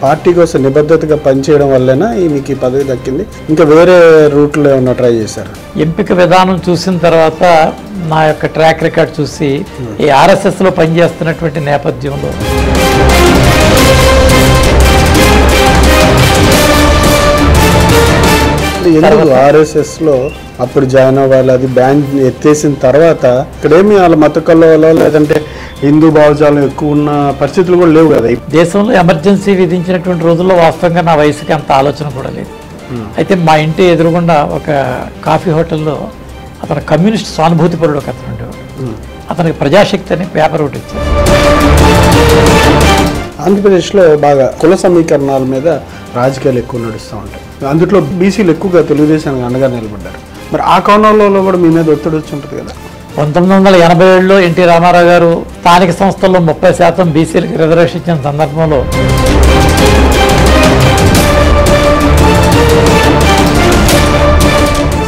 Party కోసం నిబద్ధతగా పనిచేయడం వల్లైనా మీకు ఈ పదవి దక్కింది? ఇంకా వేరే రూట్లో ఏమన్నా ట్రై చేశారు? ఎంపిక విధానం చూసిన తర్వాత నా యొక్క ట్రాక్ రికార్డ్ చూసి ఈ ఆర్ఎస్ఎస్లో పనిచేస్తున్నటువంటి నేపథ్యంలో ఎందుకు ఆర్ఎస్ఎస్లో అప్పుడు జాయిన్ అవ్వాలి? అది బ్యాన్ ఎత్తేసిన తర్వాత ఇక్కడేమి వాళ్ళ మత కల్లో లేదంటే హిందూ భావజాలం ఎక్కువ ఉన్న పరిస్థితులు కూడా లేవు కదా. దేశంలో ఎమర్జెన్సీ విధించినటువంటి రోజుల్లో వాస్తవంగా నా వయసుకి అంత ఆలోచన కూడా లేదు. అయితే మా ఇంటి ఎదురుగుండా ఒక కాఫీ హోటల్లో అతను కమ్యూనిస్ట్ సానుభూతిపరుడు ఒక అతను ఉండేవాడు. అతనికి ప్రజాశక్తి అని పేపర్ ఒకటి ఇచ్చారు. ఆంధ్రప్రదేశ్లో బాగా కుల సమీకరణాల మీద రాజకీయాలు ఎక్కువ నడుస్తూ ఉంటాయి. అందులో బీసీలు ఎక్కువగా తెలుగుదేశానికి అండగా నిలబడ్డారు. మరి ఆ కోణంలో కూడా మీ మీద ఒత్తిడి వచ్చి ఉంటుంది కదా. 1987లో ఎన్టీ రామారావు గారు స్థానిక సంస్థల్లో 30% బీసీలకు రిజర్వేషన్ ఇచ్చిన సందర్భంలో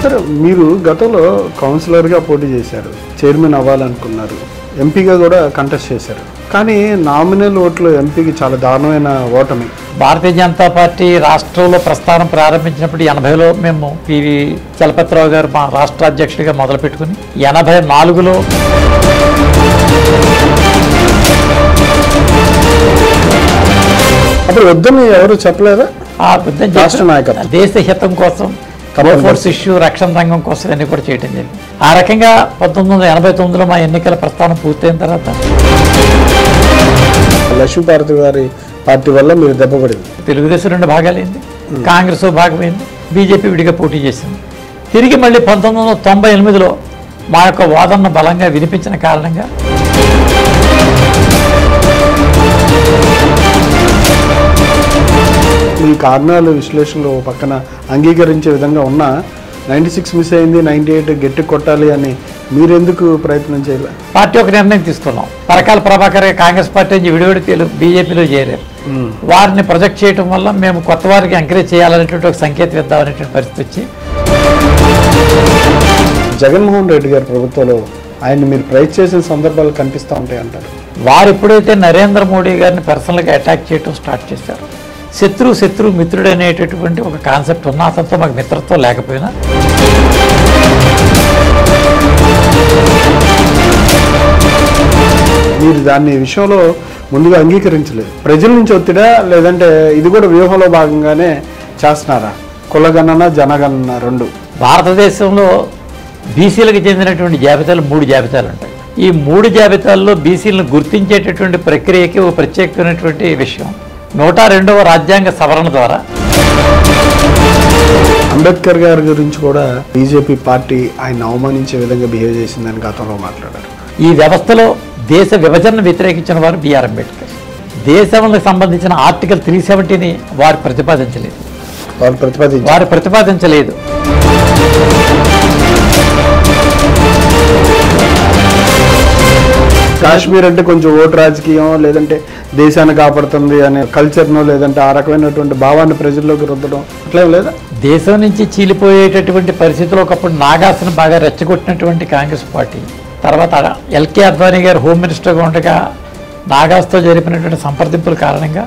సరే, మీరు గతంలో కౌన్సిలర్గా పోటీ చేశారు, చైర్మన్ అవ్వాలనుకున్నారు, ఎంపీగా కూడా కంటెస్ట్ చేశారు. కానీ నామినల్ ఓట్లు ఎంపీకి చాలా దారుణమైన ఓటమి. భారతీయ జనతా పార్టీ రాష్ట్రంలో ప్రస్థానం ప్రారంభించినప్పుడు 80లో మేము పివి చలపతిరావు గారు మా రాష్ట్ర అధ్యక్షుడిగా మొదలుపెట్టుకుని 84లో అప్పుడు వద్దని ఎవరు చెప్పలేదా? ఆ వద్దని రాష్ట్ర నాయకత్వం దేశ హితం కోసం ఫోర్స్ ఇష్యూ రక్షణ రంగం కోసం అన్ని కూడా చేయడం జరిగింది. ఆ రకంగా 1989లో మా ఎన్నికల ప్రస్థానం పూర్తయిన తర్వాత లక్ష్మీపార్వతి గారి పార్టీ వల్ల మీరు దెబ్బపడింది. తెలుగుదేశం 2 భాగాలైంది, కాంగ్రెస్ భాగమైంది, బీజేపీ విడిగా పోటీ చేసింది. తిరిగి మళ్ళీ 1998లో మా యొక్క వాదనను బలంగా వినిపించిన కారణంగా ఈ కారణాలు విశ్లేషణలో పక్కన అంగీకరించే విధంగా ఉన్నా 96 మిస్ అయింది, 98 గట్టి కొట్టాలి అని మీరెందుకు ప్రయత్నం చేయాలి? పార్టీ ఒక నిర్ణయం తీసుకున్నాం. పరకాల ప్రభాకర్ కాంగ్రెస్ పార్టీ నుంచి విడివిడి బీజేపీలో చేరారు. వారిని ప్రొజెక్ట్ చేయడం వల్ల మేము కొత్త వారికి ఎంకరేజ్ చేయాలనేటువంటి ఒక సంకేతం ఇద్దామనేటువంటి పరిస్థితి వచ్చి జగన్మోహన్ రెడ్డి గారి ప్రభుత్వంలో ఆయన మీరు ప్రైజ్ చేసిన సందర్భాలు కనిపిస్తూ ఉంటాయి అంటారు. వారు ఎప్పుడైతే నరేంద్ర మోడీ గారిని పర్సనల్గా అటాక్ చేయడం స్టార్ట్ చేశారు, శత్రు మిత్రుడు అనేటటువంటి ఒక కాన్సెప్ట్ ఉన్న అతనితో మాకు మిత్రత్వం లేకపోయినా మీరు దాన్ని విషయంలో ముందుగా అంగీకరించలేదు. ప్రజల నుంచి ఒత్తిడా లేదంటే ఇది కూడా వ్యూహంలో భాగంగానే చేస్తున్నారా? కులగణన జనగణన 2. భారతదేశంలో బీసీలకు చెందినటువంటి జాబితాలు 3 జాబితాలు ఉంటాయి. ఈ 3 జాబితాల్లో బీసీలను గుర్తించేటటువంటి ప్రక్రియకి ఒక ప్రత్యేకమైనటువంటి విషయం 102వ రాజ్యాంగ సవరణ ద్వారా అంబేద్కర్ గారి గురించి కూడా బీజేపీ పార్టీ ఆయన అవమానించే విధంగా బిహేవ్ చేసిందని గతంలో మాట్లాడారు. ఈ వ్యవస్థలో దేశ విభజనను వ్యతిరేకించిన వారు బిఆర్ అంబేద్కర్. దేశంలో సంబంధించిన ఆర్టికల్ 370ని వారు ప్రతిపాదించలేదు. కాశ్మీర్ అంటే కొంచెం ఓటు రాజకీయం లేదంటే దేశాన్ని కాపాడుతుంది అనే కల్చర్ను లేదంటే ఆ రకమైనటువంటి భావాన్ని ప్రజల్లోకి రుద్దడం అట్లా లేదా? దేశం నుంచి చీలిపోయేటటువంటి పరిస్థితుల్లో ఒకప్పుడు నాగాస్ను బాగా రెచ్చగొట్టినటువంటి కాంగ్రెస్ పార్టీ తర్వాత ఎల్కే అద్వానీ గారు హోమ్ మినిస్టర్గా ఉండగా నాగాస్తో జరిపినటువంటి సంప్రదింపుల కారణంగా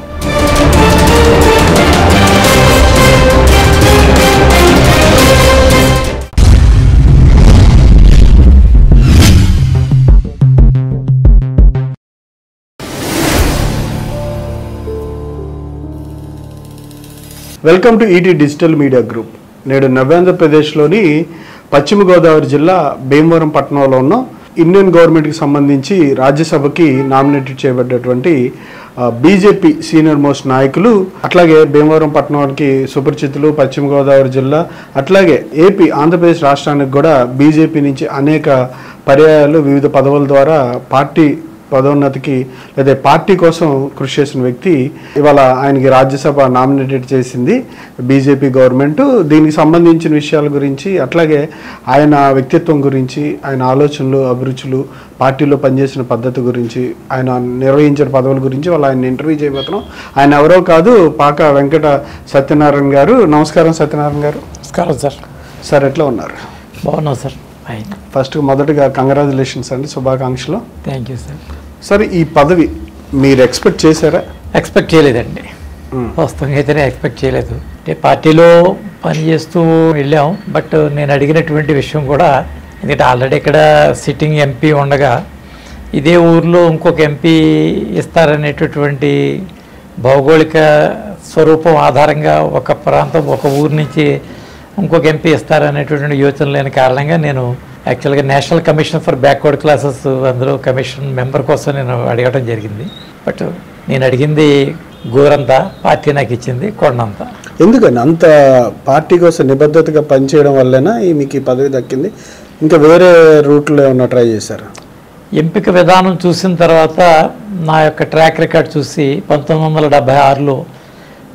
welcome to ET digital media group. నేడు నవ్యాంధ్రప్రదేశ్లోని పశ్చిమ గోదావరి జిల్లా భీమవరం పట్టణంలో ఉన్న ఇండియన్ గవర్నమెంట్కి సంబంధించి రాజ్యసభకి నామినేటెడ్ చేయబడ్డటువంటి బీజేపీ సీనియర్ మోస్ట్ నాయకులు, అట్లాగే భీమవరం పట్టణానికి సుపరిచితులు, పశ్చిమ గోదావరి జిల్లా అట్లాగే ఏపీ ఆంధ్రప్రదేశ్ రాష్ట్రానికి కూడా బీజేపీ నుంచి అనేక పర్యాయాలు వివిధ పదవుల ద్వారా పార్టీ పదోన్నతికి లేదా పార్టీ కోసం కృషి చేసిన వ్యక్తి ఇవాళ ఆయనకి రాజ్యసభ నామినేటెడ్ చేసింది బీజేపీ గవర్నమెంట్. దీనికి సంబంధించిన విషయాల గురించి అట్లాగే ఆయన వ్యక్తిత్వం గురించి, ఆయన ఆలోచనలు, అభిరుచులు, పార్టీలో పనిచేసిన పద్ధతి గురించి, ఆయన నిర్వహించిన పదవుల గురించి వాళ్ళు ఆయన ఇంటర్వ్యూ చేయబోతున్నాం. ఆయన ఎవరో కాదు, పాక వెంకట సత్యనారాయణ గారు. నమస్కారం సత్యనారాయణ గారు. నమస్కారం సార్. సార్ ఎట్లా ఉన్నారు? బాగున్నాం సార్. ఫస్ట్ మొదటగా కంగ్రాచులేషన్స్ అండి, శుభాకాంక్షలు. Thank you sir. సార్ ఈ పదవి మీరు ఎక్స్పెక్ట్ చేశారా? ఎక్స్పెక్ట్ చేయలేదండి. వాస్తవంగా అయితేనే ఎక్స్పెక్ట్ చేయలేదు. అంటే పార్టీలో పనిచేస్తూ వెళ్ళాం, బట్ నేను అడిగినటువంటి విషయం కూడా, ఎందుకంటే ఆల్రెడీ ఇక్కడ సిట్టింగ్ ఎంపీ ఉండగా ఇదే ఊర్లో ఇంకొక ఎంపీ ఇస్తారనేటటువంటి భౌగోళిక స్వరూపం ఆధారంగా ఒక ప్రాంతం ఒక ఊరు నుంచి ఇంకొక ఎంపీ ఇస్తారనేటటువంటి యోచన లేని కారణంగా నేను యాక్చువల్గా national commission for backward classes అందులో కమిషన్ మెంబర్ కోసం నేను అడగడం జరిగింది. బట్ నేను అడిగింది గోరంతా, పార్టీ నాకు ఇచ్చింది కొండంత. ఎందుకని అంత పార్టీ కోసం నిబద్ధతగా పనిచేయడం వల్లనా మీకు ఈ పదవి దక్కింది? ఇంకా వేరే రూట్లో ఏమన్నా ట్రై చేశారా? ఎంపిక విధానం చూసిన తర్వాత నా యొక్క ట్రాక్ రికార్డ్ చూసి 1976లో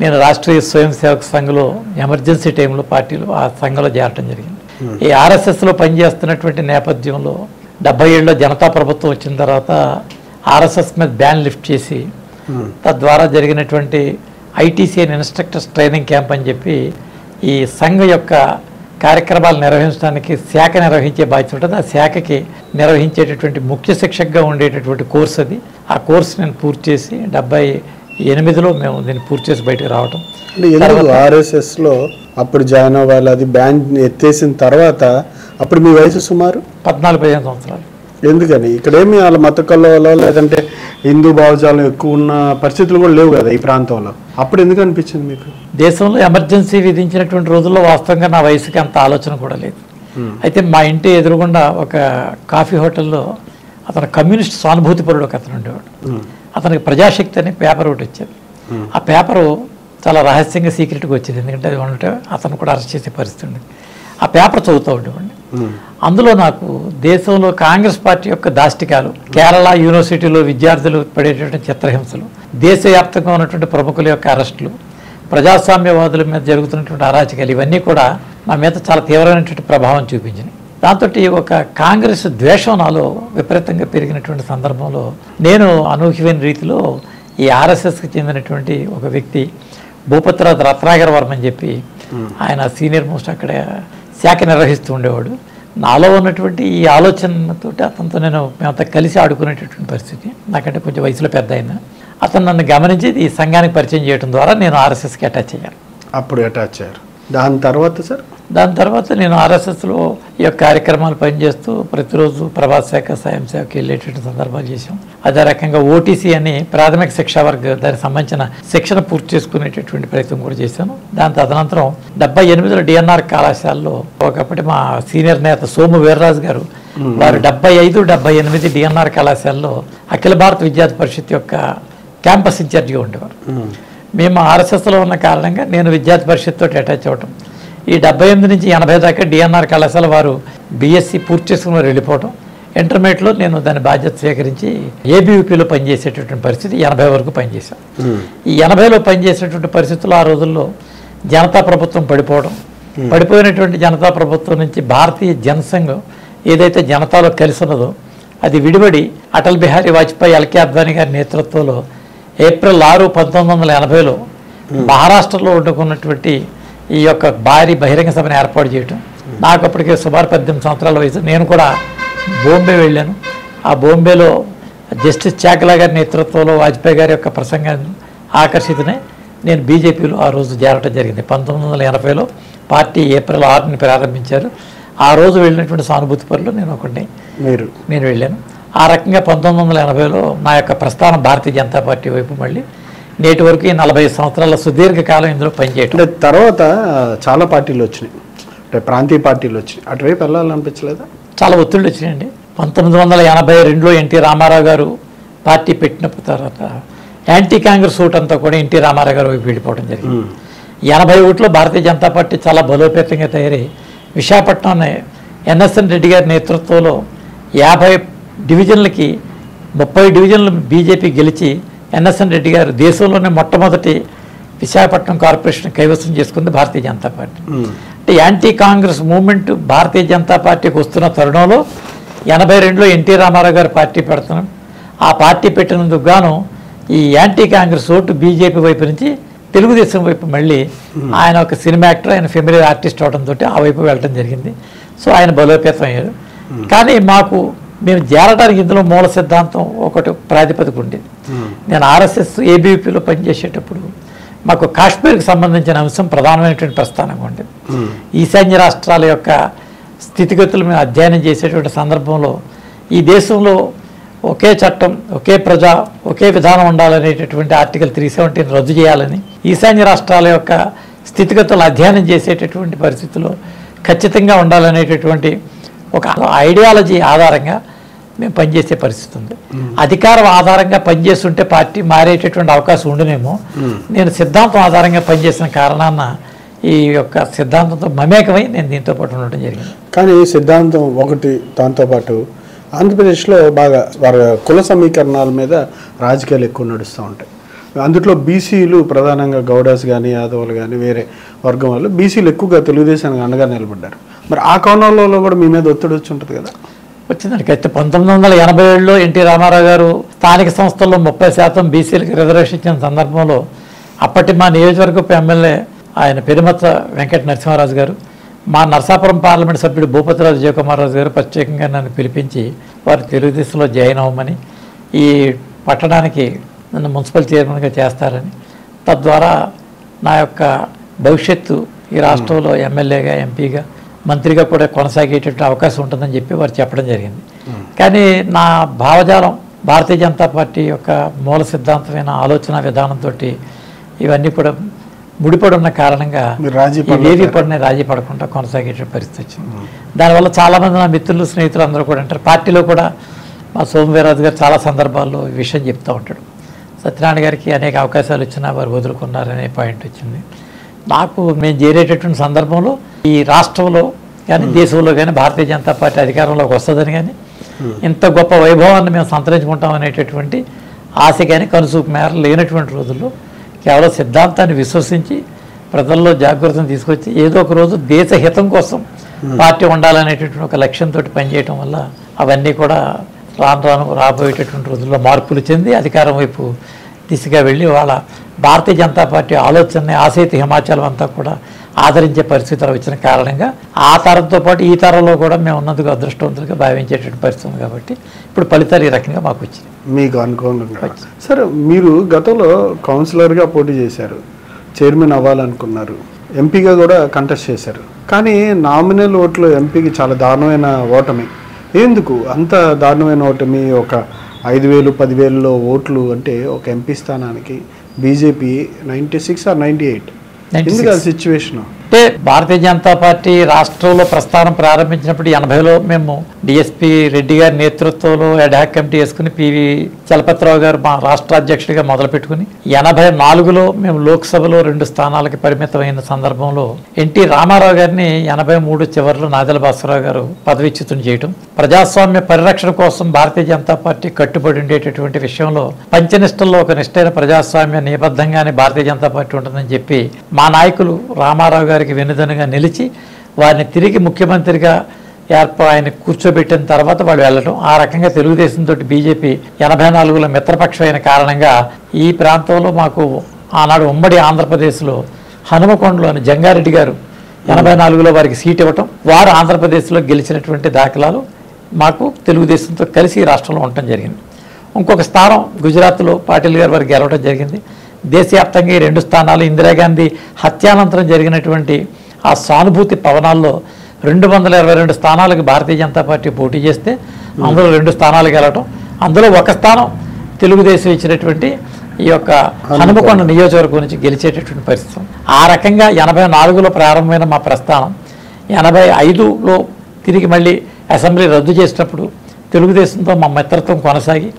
నేను రాష్ట్రీయ స్వయం సేవక సంఘంలో ఎమర్జెన్సీ టైంలో పార్టీలో ఆ సంఘంలో చేరటం జరిగింది. ఈ ఆర్ఎస్ఎస్లో పనిచేస్తున్నటువంటి నేపథ్యంలో 77లో జనతా ప్రభుత్వం వచ్చిన తర్వాత ఆర్ఎస్ఎస్ మీద బ్యాన్ లిఫ్ట్ చేసి తద్వారా జరిగినటువంటి ఐటీసీఎన్ ఇన్స్ట్రక్టర్స్ ట్రైనింగ్ క్యాంప్ అని చెప్పి ఈ సంఘం యొక్క కార్యక్రమాలు నిర్వహించడానికి శాఖ నిర్వహించే బాధ్యత ఉంటుంది. ఆ శాఖకి నిర్వహించేటటువంటి ముఖ్య శిక్షకగా ఉండేటటువంటి కోర్సు అది. ఆ కోర్సు నేను పూర్తి చేసి 78లో మేము దీన్ని పూర్తి చేసి బయటకు రావటం. ఆర్ఎస్ఎస్లో అప్పుడు జాయిన్ అవ్వాలి, అది బ్యాన్ ఎత్తేసిన తర్వాత అప్పుడు మీ వయసు సుమారు 14-15 సంవత్సరాలు. ఎందుకని ఇక్కడేమి వాళ్ళ మత కల్లో లేదంటే హిందూ భావజాలం ఎక్కువ ఉన్న పరిస్థితులు కూడా లేవు కదా ఈ ప్రాంతంలో, అప్పుడు ఎందుకు అనిపించింది మీకు? దేశంలో ఎమర్జెన్సీ విధించినటువంటి రోజుల్లో వాస్తవంగా నా వయసుకి అంత ఆలోచన కూడా లేదు. అయితే మా ఇంటి ఎదురుగుండా ఒక కాఫీ హోటల్లో అతను కమ్యూనిస్ట్ సానుభూతిపరుడు ఒక అతను ఉండేవాడు. అతనికి ప్రజాశక్తి అని పేపర్ ఒకటి వచ్చేది. ఆ పేపరు చాలా రహస్యంగా సీక్రెట్గా వచ్చేది, ఎందుకంటే అది ఉంటే అతను కూడా అరెస్ట్ చేసే పరిస్థితి ఉండేది. ఆ పేపర్ చదువుతూ ఉండేవాడిని. అందులో నాకు దేశంలో కాంగ్రెస్ పార్టీ యొక్క దాష్టికాలు, కేరళ యూనివర్సిటీలో విద్యార్థులు పడేటటువంటి చిత్రహింసలు, దేశవ్యాప్తంగా ఉన్నటువంటి ప్రముఖుల యొక్క అరెస్టులు, ప్రజాస్వామ్యవాదుల మీద జరుగుతున్నటువంటి అరాచకాలు, ఇవన్నీ కూడా నా మీద చాలా తీవ్రమైనటువంటి ప్రభావం చూపించినాయి. దాంతో ఒక కాంగ్రెస్ ద్వేషం నాలో విపరీతంగా పెరిగినటువంటి సందర్భంలో నేను అనూహ్యమైన రీతిలో ఈ ఆర్ఎస్ఎస్కి చెందినటువంటి ఒక వ్యక్తి భూపతిరాజు రత్నాకర్ వర్మ అని చెప్పి ఆయన సీనియర్ మోస్ట్ అక్కడ శాఖ నిర్వహిస్తూ ఉండేవాడు. నాలో ఉన్నటువంటి ఈ ఆలోచనతో అతనితో మేమంతా కలిసి ఆడుకునేటటువంటి పరిస్థితి. నాకంటే కొంచెం వయసులో పెద్ద అయినా అతను నన్ను గమనించి ఈ సంఘానికి పరిచయం చేయడం ద్వారా నేను ఆర్ఎస్ఎస్కి అటాచ్ అయ్యాను. అప్పుడు అటాచ్ అయ్యారు. దాని తర్వాత సార్? దాని తర్వాత నేను ఆర్ఎస్ఎస్లో ఈ యొక్క కార్యక్రమాలు పనిచేస్తూ ప్రతిరోజు ప్రభాస్ శాఖ సాయం సేవకి వెళ్ళేటువంటి సందర్భాలు చేసాం. అదే రకంగా ఓటీసీ అని ప్రాథమిక శిక్షా వర్గ దానికి సంబంధించిన శిక్షణ పూర్తి చేసుకునేటటువంటి ప్రయత్నం కూడా చేశాను. దాని తదనంతరం 78లో డిఎన్ఆర్ కళాశాలలో ఒకప్పటి మా సీనియర్ నేత సోము వీర్రాజు గారు వారు 75-78 డిఎన్ఆర్ కళాశాలలో అఖిల భారత విద్యార్థి పరిషత్ యొక్క క్యాంపస్ ఇన్ఛార్జిగా ఉండేవారు. మేము ఆర్ఎస్ఎస్లో ఉన్న కారణంగా నేను విద్యార్థి పరిషత్తో అటాచ్ అవ్వటం. ఈ 78 నుంచి 80 దాకా డిఎన్ఆర్ కళాశాల వారు బీఎస్సీ పూర్తి చేసుకుని వారు వెళ్ళిపోవటం. ఇంటర్మీడియట్లో నేను దాని బాధ్యత స్వీకరించి ఏబీవీపీలో పనిచేసేటటువంటి పరిస్థితి 80 వరకు పనిచేశాను. ఈ 80లో పనిచేసేటువంటి పరిస్థితుల్లో ఆ రోజుల్లో జనతా ప్రభుత్వం పడిపోయినటువంటి జనతా ప్రభుత్వం నుంచి భారతీయ జనసంఘ్ ఏదైతే జనతాలో కలిసి ఉన్నదో అది విడిబడి అటల్ బిహారీ వాజ్పేయి, ఎల్కే అద్వానీ గారి నేతృత్వంలో ఏప్రిల్ 6, 1980లో మహారాష్ట్రలో వండుకున్నటువంటి ఈ యొక్క భారీ బహిరంగ సభను ఏర్పాటు చేయటం. నాకు అప్పటికే సుమారు 18 సంవత్సరాల వయసు. నేను కూడా బాంబే వెళ్ళాను. ఆ బాంబేలో జస్టిస్ చాకలా గారి నేతృత్వంలో వాజ్పేయి గారి యొక్క ప్రసంగాన్ని ఆకర్షితనే నేను బీజేపీలో ఆ రోజు చేరటం జరిగింది. 1980లో పార్టీ ఏప్రిల్ 6ని ప్రారంభించారు. ఆ రోజు వెళ్ళినటువంటి సానుభూతి పరులు నేను ఒకటి నేను వెళ్ళాను. ఆ రకంగా 1980లో నా యొక్క ప్రస్థానం భారతీయ జనతా పార్టీ వైపు మళ్ళీ నేటి వరకు 45 సంవత్సరాల సుదీర్ఘకాలం ఇందులో పనిచేయటం. తర్వాత చాలా పార్టీలు వచ్చినాయి, అంటే ప్రాంతీయ పార్టీలు వచ్చినాయి, అటువైపు వెళ్ళాలనిపించలేదా? చాలా ఒత్తిళ్ళు వచ్చినాయండి. 1982లో ఎన్టీ రామారావు గారు పార్టీ పెట్టినప్పుడు తర్వాత యాంటీ కాంగ్రెస్ ఓట్ అంతా కూడా ఎన్టీ రామారావు గారు వైపు వెళ్ళిపోవడం జరిగింది. 81లో భారతీయ జనతా పార్టీ చాలా బలోపేతంగా తయారై విశాఖపట్నం ఎన్ఎస్ఎన్ రెడ్డి గారి నేతృత్వంలో 50 డివిజన్లకి 30 డివిజన్లు బీజేపీ గెలిచి ఎన్ఎస్ఎన్ రెడ్డి గారు దేశంలోనే మొట్టమొదటి విశాఖపట్నం కార్పొరేషన్ కైవసం చేసుకుంది భారతీయ జనతా పార్టీ. అంటే యాంటీ కాంగ్రెస్ మూవ్మెంట్ భారతీయ జనతా పార్టీకి వస్తున్న తరుణంలో 82లో ఎన్టీ రామారావు గారు పార్టీ పెడుతున్నాం. ఆ పార్టీ పెట్టినందుకు గాను ఈ యాంటీ కాంగ్రెస్ ఓటు బీజేపీ వైపు నుంచి తెలుగుదేశం వైపు మళ్ళీ ఆయన ఒక సినిమా యాక్టర్, ఆయన ఫెమిలియర్ ఆర్టిస్ట్ అవడంతో ఆ వైపు వెళ్ళడం జరిగింది. సో ఆయన బలోపేతం అయ్యారు. కానీ మేము చేరడానికి ఇందులో మూల సిద్ధాంతం ఒకటి ప్రాతిపదిక ఉండేది. నేను ఆర్ఎస్ఎస్ ఏబీవీపీలో పనిచేసేటప్పుడు మాకు కాశ్మీర్కి సంబంధించిన అంశం ప్రధానమైనటువంటి ప్రస్థానంగా ఉండేది. ఈశాన్య రాష్ట్రాల యొక్క స్థితిగతులు మేము అధ్యయనం చేసేటువంటి సందర్భంలో ఈ దేశంలో ఒకే చట్టం, ఒకే ప్రజా, ఒకే విధానం ఉండాలనేటటువంటి ఆర్టికల్ 370 రద్దు చేయాలని, ఈశాన్య రాష్ట్రాల యొక్క స్థితిగతులు అధ్యయనం చేసేటటువంటి పరిస్థితుల్లో ఖచ్చితంగా ఉండాలనేటటువంటి ఒక ఐడియాలజీ ఆధారంగా మేము పనిచేసే పరిస్థితి ఉంది. అధికారం ఆధారంగా పనిచేస్తుంటే పార్టీ మారేటటువంటి అవకాశం ఉండునేమో. నేను సిద్ధాంతం ఆధారంగా పనిచేసిన కారణాన ఈ యొక్క సిద్ధాంతంతో మమేకమై నేను దీంతో పాటు ఉండటం జరిగింది. కానీ సిద్ధాంతం ఒకటి, దాంతోపాటు ఆంధ్రప్రదేశ్లో బాగా వారి కుల సమీకరణాల మీద రాజకీయాలు ఎక్కువ నడుస్తూ ఉంటాయి. అందులో బీసీలు ప్రధానంగా గౌడాస్ కానీ యాదవులు కానీ వేరే వర్గం వాళ్ళు బీసీలు ఎక్కువగా తెలుగుదేశానికి అండగా నిలబడ్డారు. మరి ఆ కోణంలో కూడా మీ మీద ఒత్తిడి వచ్చి ఉంటుంది కదా? వచ్చిందండి. అయితే 1987లో ఎన్టీ రామారావు గారు స్థానిక సంస్థల్లో 30% బీసీలకు రిజర్వేషన్ ఇచ్చిన సందర్భంలో అప్పటి మా నియోజకవర్గపు ఎమ్మెల్యే ఆయన పెరుమత్త వెంకట నరసింహారాజు గారు, మా నరసాపురం పార్లమెంట్ సభ్యుడు భూపతిరాజు జయకుమార్ రాజు గారు ప్రత్యేకంగా నన్ను పిలిపించి వారు తెలుగుదేశంలో జాయిన్ అవ్వమని, ఈ పట్టణానికి నన్ను మున్సిపల్ చైర్మన్గా చేస్తారని, తద్వారా నా యొక్క భవిష్యత్తు ఈ రాష్ట్రంలో ఎమ్మెల్యేగా, ఎంపీగా, మంత్రిగా కూడా కొనసాగేటటువంటి అవకాశం ఉంటుందని చెప్పి వారు చెప్పడం జరిగింది. కానీ నా భావజాలం భారతీయ జనతా పార్టీ యొక్క మూల సిద్ధాంతమైన ఆలోచన విధానంతో ఇవన్నీ కూడా ముడిపడి ఉన్న కారణంగా ఏవి పడిన రాజీ పడకుండా కొనసాగేటువంటి పరిస్థితి వచ్చింది. దానివల్ల చాలామంది నా మిత్రులు, స్నేహితులు అందరూ కూడా అంటారు. పార్టీలో కూడా మా సోమవీర్రాజు గారు చాలా సందర్భాల్లో ఈ విషయం చెప్తూ ఉంటాడు. సత్యనారాయణ గారికి అనేక అవకాశాలు ఇచ్చినా వారు వదులుకున్నారనే పాయింట్ వచ్చింది. నాకు మేము చేరేటటువంటి సందర్భంలో ఈ రాష్ట్రంలో కానీ దేశంలో కానీ భారతీయ జనతా పార్టీ అధికారంలోకి వస్తుందని కానీ ఇంత గొప్ప వైభవాన్ని మేము సంతరించుకుంటాం అనేటటువంటి ఆశ కానీ కనుసూపు మేర లేనటువంటి రోజుల్లో కేవలం సిద్ధాంతాన్ని విశ్వసించి ప్రజల్లో జాగృతిని తీసుకొచ్చి ఏదో ఒక రోజు దేశ హితం కోసం పార్టీ ఉండాలనేటటువంటి ఒక లక్ష్యంతో పనిచేయడం వల్ల అవన్నీ కూడా రాబోయేటటువంటి రోజుల్లో మార్పులు చెంది అధికారం వైపు దిశగా వెళ్ళి వాళ్ళ భారతీయ జనతా పార్టీ ఆలోచనని ఆసేతు హిమాచలం అంతా కూడా ఆదరించే పరిస్థితులు వచ్చిన కారణంగా ఆ తరంతో పాటు ఈ తరంలో కూడా మేము ఉన్నందుకు అదృష్టవంతులుగా భావించేటువంటి పరిస్థితి ఉంది. కాబట్టి ఇప్పుడు ఫలితాలు ఈ రకంగా మాకు వచ్చింది. మీకు అనుకూలంగా సరే, మీరు గతంలో కౌన్సిలర్గా పోటీ చేశారు, చైర్మన్ అవ్వాలనుకున్నారు, ఎంపీగా కూడా కంటెస్ట్ చేశారు. కానీ నామినల్ ఓట్లు ఎంపీకి చాలా దారుణమైన ఓటమి. ఎందుకు అంత దారుణమైన ఓటమి? ఒక 5,000, 10,000 ఓట్లు అంటే ఒక ఎంపీ స్థానానికి బీజేపీ 96 or 98. ఎందుకు ఆ సిచ్యువేషన్? అంటే భారతీయ జనతా పార్టీ రాష్ట్రంలో ప్రస్థానం ప్రారంభించినప్పుడు 80లో మేము డిఎస్పీ రెడ్డి గారి నేతృత్వంలో అడాక్ కమిటీ వేసుకుని పివి చలపతిరావు గారు మా రాష్ట్ర అధ్యక్షుడిగా మొదలుపెట్టుకుని 84లో మేము లోక్సభలో 2 స్థానాలకి పరిమితమైన సందర్భంలో ఎన్టీ రామారావు గారిని 83 చివరిలో నాదెళ్ల భాస్కరరావు గారు పదవిచ్యుతం చేయటం, ప్రజాస్వామ్య పరిరక్షణ కోసం భారతీయ జనతా పార్టీ కట్టుబడి ఉండేటటువంటి విషయంలో పంచనిష్టల్లో ఒక నిష్టైన ప్రజాస్వామ్య నిబద్ధంగానే భారతీయ జనతా పార్టీ ఉంటుందని చెప్పి మా నాయకులు రామారావు గారికి వెనుదనుగా నిలిచి వారిని తిరిగి ముఖ్యమంత్రిగా ఆయన కూర్చోబెట్టిన తర్వాత వాళ్ళు వెళ్ళటం, ఆ రకంగా తెలుగుదేశంతో బీజేపీ 84లో మిత్రపక్షం అయిన కారణంగా ఈ ప్రాంతంలో మాకు ఆనాడు ఉమ్మడి ఆంధ్రప్రదేశ్లో హనుమకొండలోని జంగారెడ్డి గారు 84లో వారికి సీట్ ఇవ్వటం, వారు ఆంధ్రప్రదేశ్లో గెలిచినటువంటి దాఖలాలు మాకు తెలుగుదేశంతో కలిసి ఈ రాష్ట్రంలో ఉండటం జరిగింది. ఇంకొక స్థానం గుజరాత్లో పాటిల్ గారు వారికి గెలవడం జరిగింది. దేశవ్యాప్తంగా ఈ 2 స్థానాలు ఇందిరాగాంధీ హత్యానంతరం జరిగినటువంటి ఆ సానుభూతి పవనాల్లో 222 స్థానాలకు భారతీయ జనతా పార్టీ పోటీ చేస్తే అందులో 2 స్థానాలు గెలవటం, అందులో ఒక స్థానం తెలుగుదేశం ఇచ్చినటువంటి ఈ యొక్క హనుమకొండ నియోజకవర్గం నుంచి గెలిచేటటువంటి పరిస్థితి. ఆ రకంగా 84లో ప్రారంభమైన మా ప్రస్థానం 85లో తిరిగి మళ్ళీ అసెంబ్లీ రద్దు చేసినప్పుడు తెలుగుదేశంతో మా మిత్రత్వం కొనసాగి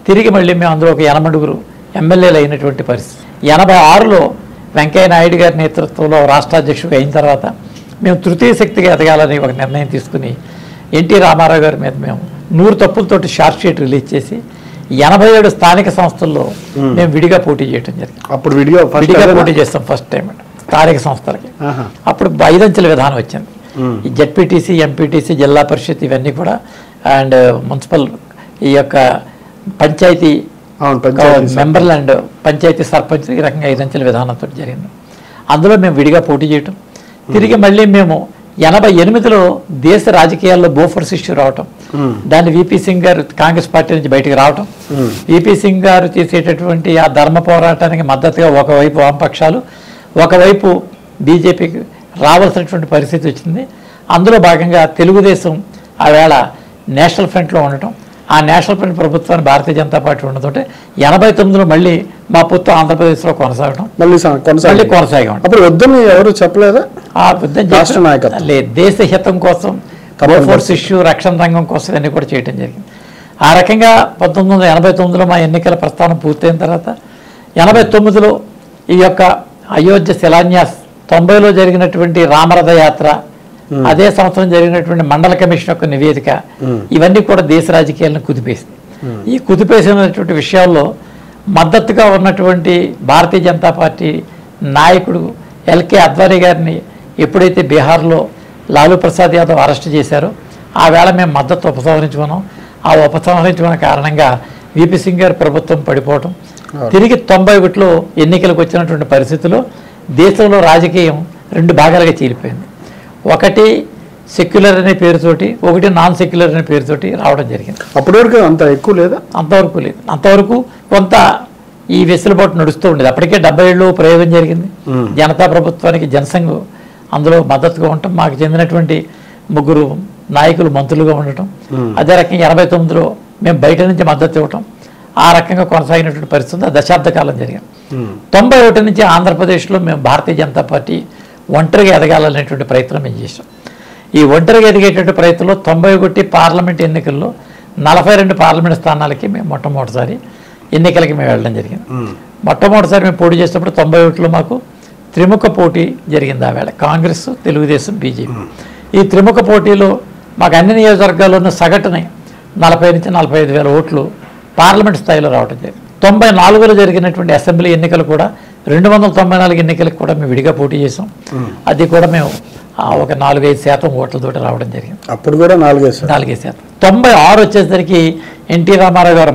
తిరిగి మళ్ళీ మేము అందులో ఒక 80 ఎమ్మెల్యేలు అయినటువంటి పరిస్థితి. 86లో వెంకయ్య నాయుడు గారి నేతృత్వంలో రాష్ట్ర అధ్యక్షుడు అయిన తర్వాత మేము తృతీయ శక్తిగా ఎదగాలని ఒక నిర్ణయం తీసుకుని ఎన్టీ రామారావు గారి మీద మేము 100 తప్పులతోటి షార్ట్ షీట్ రిలీజ్ చేసి 87 స్థానిక సంస్థల్లో మేము విడిగా పోటీ చేయడం జరిగింది. అప్పుడు విడిగా పోటీ చేస్తాం ఫస్ట్ టైం స్థానిక సంస్థలకి. అప్పుడు 5 అంచెల విధానం వచ్చింది. ఈ జెడ్పీటీసీ, ఎంపీటీసీ, జిల్లా పరిషత్ ఇవన్నీ కూడా అండ్ మున్సిపల్ ఈ యొక్క పంచాయతీ మెంబర్లు అండ్ పంచాయతీ సర్పంచ్ ఈ రకంగా 5 అంచెల విధానంతో జరిగింది. అందులో మేము విడిగా పోటీ చేయటం, తిరిగి మళ్ళీ మేము 88లో దేశ రాజకీయాల్లో బోఫర్స్ ఇష్యూ రావటం, దాన్ని విపి సింగ్ గారు కాంగ్రెస్ పార్టీ నుంచి బయటకు రావటం, విపి సింగ్ గారు చేసేటటువంటి ఆ ధర్మ పోరాటానికి మద్దతుగా ఒకవైపు వామపక్షాలు, ఒకవైపు బీజేపీకి రావాల్సినటువంటి పరిస్థితి వచ్చింది. అందులో భాగంగా తెలుగుదేశం ఆవేళ నేషనల్ ఫ్రంట్లో ఉండటం, ఆ నేషనల్ ఫ్రంట్ ప్రభుత్వాన్ని భారతీయ జనతా పార్టీ ఉండటంతో 89లో మళ్ళీ మా పొత్తు ఆంధ్రప్రదేశ్లో కొనసాగడం, మళ్ళీ కొనసాగాం. అప్పుడు వద్దని ఎవరు చెప్పలేదా? ఆ యుద్ధం లేదు, దేశ హితం కోసం, ఫోర్స్ ఇష్యూ, రక్షణ రంగం కోసం ఇవన్నీ కూడా చేయడం జరిగింది. ఆ రకంగా 1989లో మా ఎన్నికల ప్రస్థానం పూర్తయిన తర్వాత 89లో ఈ యొక్క అయోధ్య శిలాన్యాస్, 90లో జరిగినటువంటి రామరథ యాత్ర, అదే సంవత్సరం జరిగినటువంటి మండల కమిషన్ యొక్క నివేదిక, ఇవన్నీ కూడా దేశ రాజకీయాలను కుదిపేసింది. ఈ కుదిపేసినటువంటి విషయాల్లో మద్దతుగా ఉన్నటువంటి భారతీయ జనతా పార్టీ నాయకుడు ఎల్కే అద్వానీ గారిని ఎప్పుడైతే బీహార్లో లాలూ ప్రసాద్ యాదవ్ అరెస్ట్ చేశారో ఆ వేళ మేము మద్దతు ఉపసంహరించుకున్నాం. ఆ ఉపసంహరించుకున్న కారణంగా విపి సింగ్ గారి ప్రభుత్వం పడిపోవటం, తిరిగి 91లో ఎన్నికలకు వచ్చినటువంటి పరిస్థితుల్లో దేశంలో రాజకీయం 2 భాగాలుగా చీలిపోయింది. ఒకటి సెక్యులర్ అనే పేరుతోటి, ఒకటి నాన్ సెక్యులర్ అనే పేరుతోటి రావడం జరిగింది. అప్పటి వరకు అంత ఎక్కువ లేదా? అంతవరకు లేదు. అంతవరకు కొంత ఈ వెసులుబాటు నడుస్తూ ఉండేది. అప్పటికే 77లో ప్రయోగం జరిగింది. జనతా ప్రభుత్వానికి జనసంఘ్ అందులో మద్దతుగా ఉండటం, మాకు చెందినటువంటి 3 నాయకులు మంత్రులుగా ఉండటం, అదే రకంగా 89లో మేము బయట నుంచి మద్దతు ఇవ్వటం, ఆ రకంగా కొనసాగినటువంటి పరిస్థితి దశాబ్ద కాలం జరిగింది. 91 నుంచి ఆంధ్రప్రదేశ్లో మేము భారతీయ జనతా పార్టీ ఒంటరిగా ఎదగాలనేటువంటి ప్రయత్నం మేము చేసాం. ఈ ఒంటరిగా ఎదిగేటువంటి ప్రయత్నంలో 91 పార్లమెంట్ ఎన్నికల్లో 42 పార్లమెంట్ స్థానాలకి మేము మొట్టమొదటిసారి ఎన్నికలకి మేము వెళ్ళడం జరిగింది. మొట్టమొదటిసారి మేము పోటీ చేసినప్పుడు 91లో మాకు త్రిముఖ పోటీ జరిగింది. ఆవేళ కాంగ్రెస్, తెలుగుదేశం, బీజేపీ. ఈ త్రిముఖ పోటీలో మాకు అన్ని నియోజకవర్గాల్లోనూ సగటున 40 నుంచి 45 వేల ఓట్లు పార్లమెంట్ స్థాయిలో రావడం జరిగింది. 94లో జరిగినటువంటి అసెంబ్లీ ఎన్నికలు కూడా 294 ఎన్నికలకు కూడా మేము విడిగా పోటీ చేసాం. అది కూడా మేము ఒక 4-5% ఓట్లతోటి రావడం జరిగింది. అప్పుడు కూడా 4-5%. 96 వచ్చేసరికి ఎన్టీ రామారావు గారు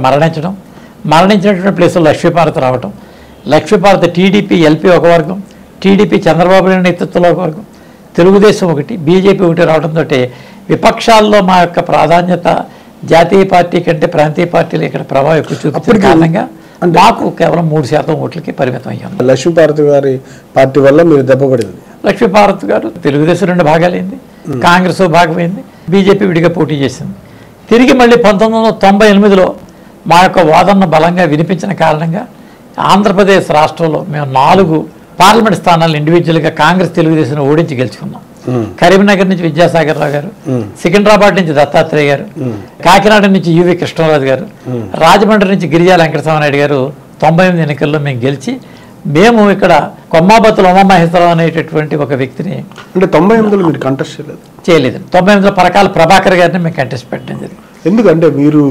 మరణించినటువంటి ప్లేస్లో లక్ష్మీపార్వతి రావటం, లక్ష్మీపార్వతి టీడీపీ ఎల్పీ ఒక వర్గం, టీడీపీ చంద్రబాబు నాయుడు నేతృత్వంలో ఒక వర్గం, తెలుగుదేశం ఒకటి, బీజేపీ ఒకటి రావడంతో విపక్షాల్లో మా యొక్క ప్రాధాన్యత జాతీయ పార్టీ కంటే ప్రాంతీయ పార్టీలు ఇక్కడ ప్రభావం ఎక్కువ చూపించిన కారణంగా మాకు కేవలం 3% ఓట్లకి పరిమితం అయ్యాం. లక్ష్మీపార్వతి గారి పార్టీ వల్ల మీరు దెబ్బపడింది. లక్ష్మీపార్వతి గారు తెలుగుదేశం 2 భాగాలైంది, కాంగ్రెస్ భాగమైంది, బీజేపీ విడిగా పోటీ చేసింది. తిరిగి మళ్ళీ 1998లో మా యొక్క వాదనను బలంగా వినిపించిన కారణంగా ఆంధ్రప్రదేశ్ రాష్ట్రంలో మేము 4 పార్లమెంట్ స్థానాలు ఇండివిజువల్గా కాంగ్రెస్ తెలుగుదేశం ఓడించి గెలుచుకున్నాం. కరీంనగర్ నుంచి విద్యాసాగర్ రావు గారు, సికింద్రాబాద్ నుంచి దత్తాత్రేయ గారు, కాకినాడ నుంచి యువి కృష్ణరాజు గారు, రాజమండ్రి నుంచి గిరిజాల వెంకటస్వామినాయుడు గారు 98 ఎన్నికల్లో మేము గెలిచి మేము ఇక్కడ కొమ్మాబత్తుల ఉమామహేశ్వరరావు అనేటటువంటి ఒక వ్యక్తిని అంటే 98లో మీరు కంటెస్ట్ చేయలేదు. 98లో పరకాల ప్రభాకర్ గారిని మేము కంటెస్ట్ పెట్టడం జరిగింది. ఎందుకంటే మీరు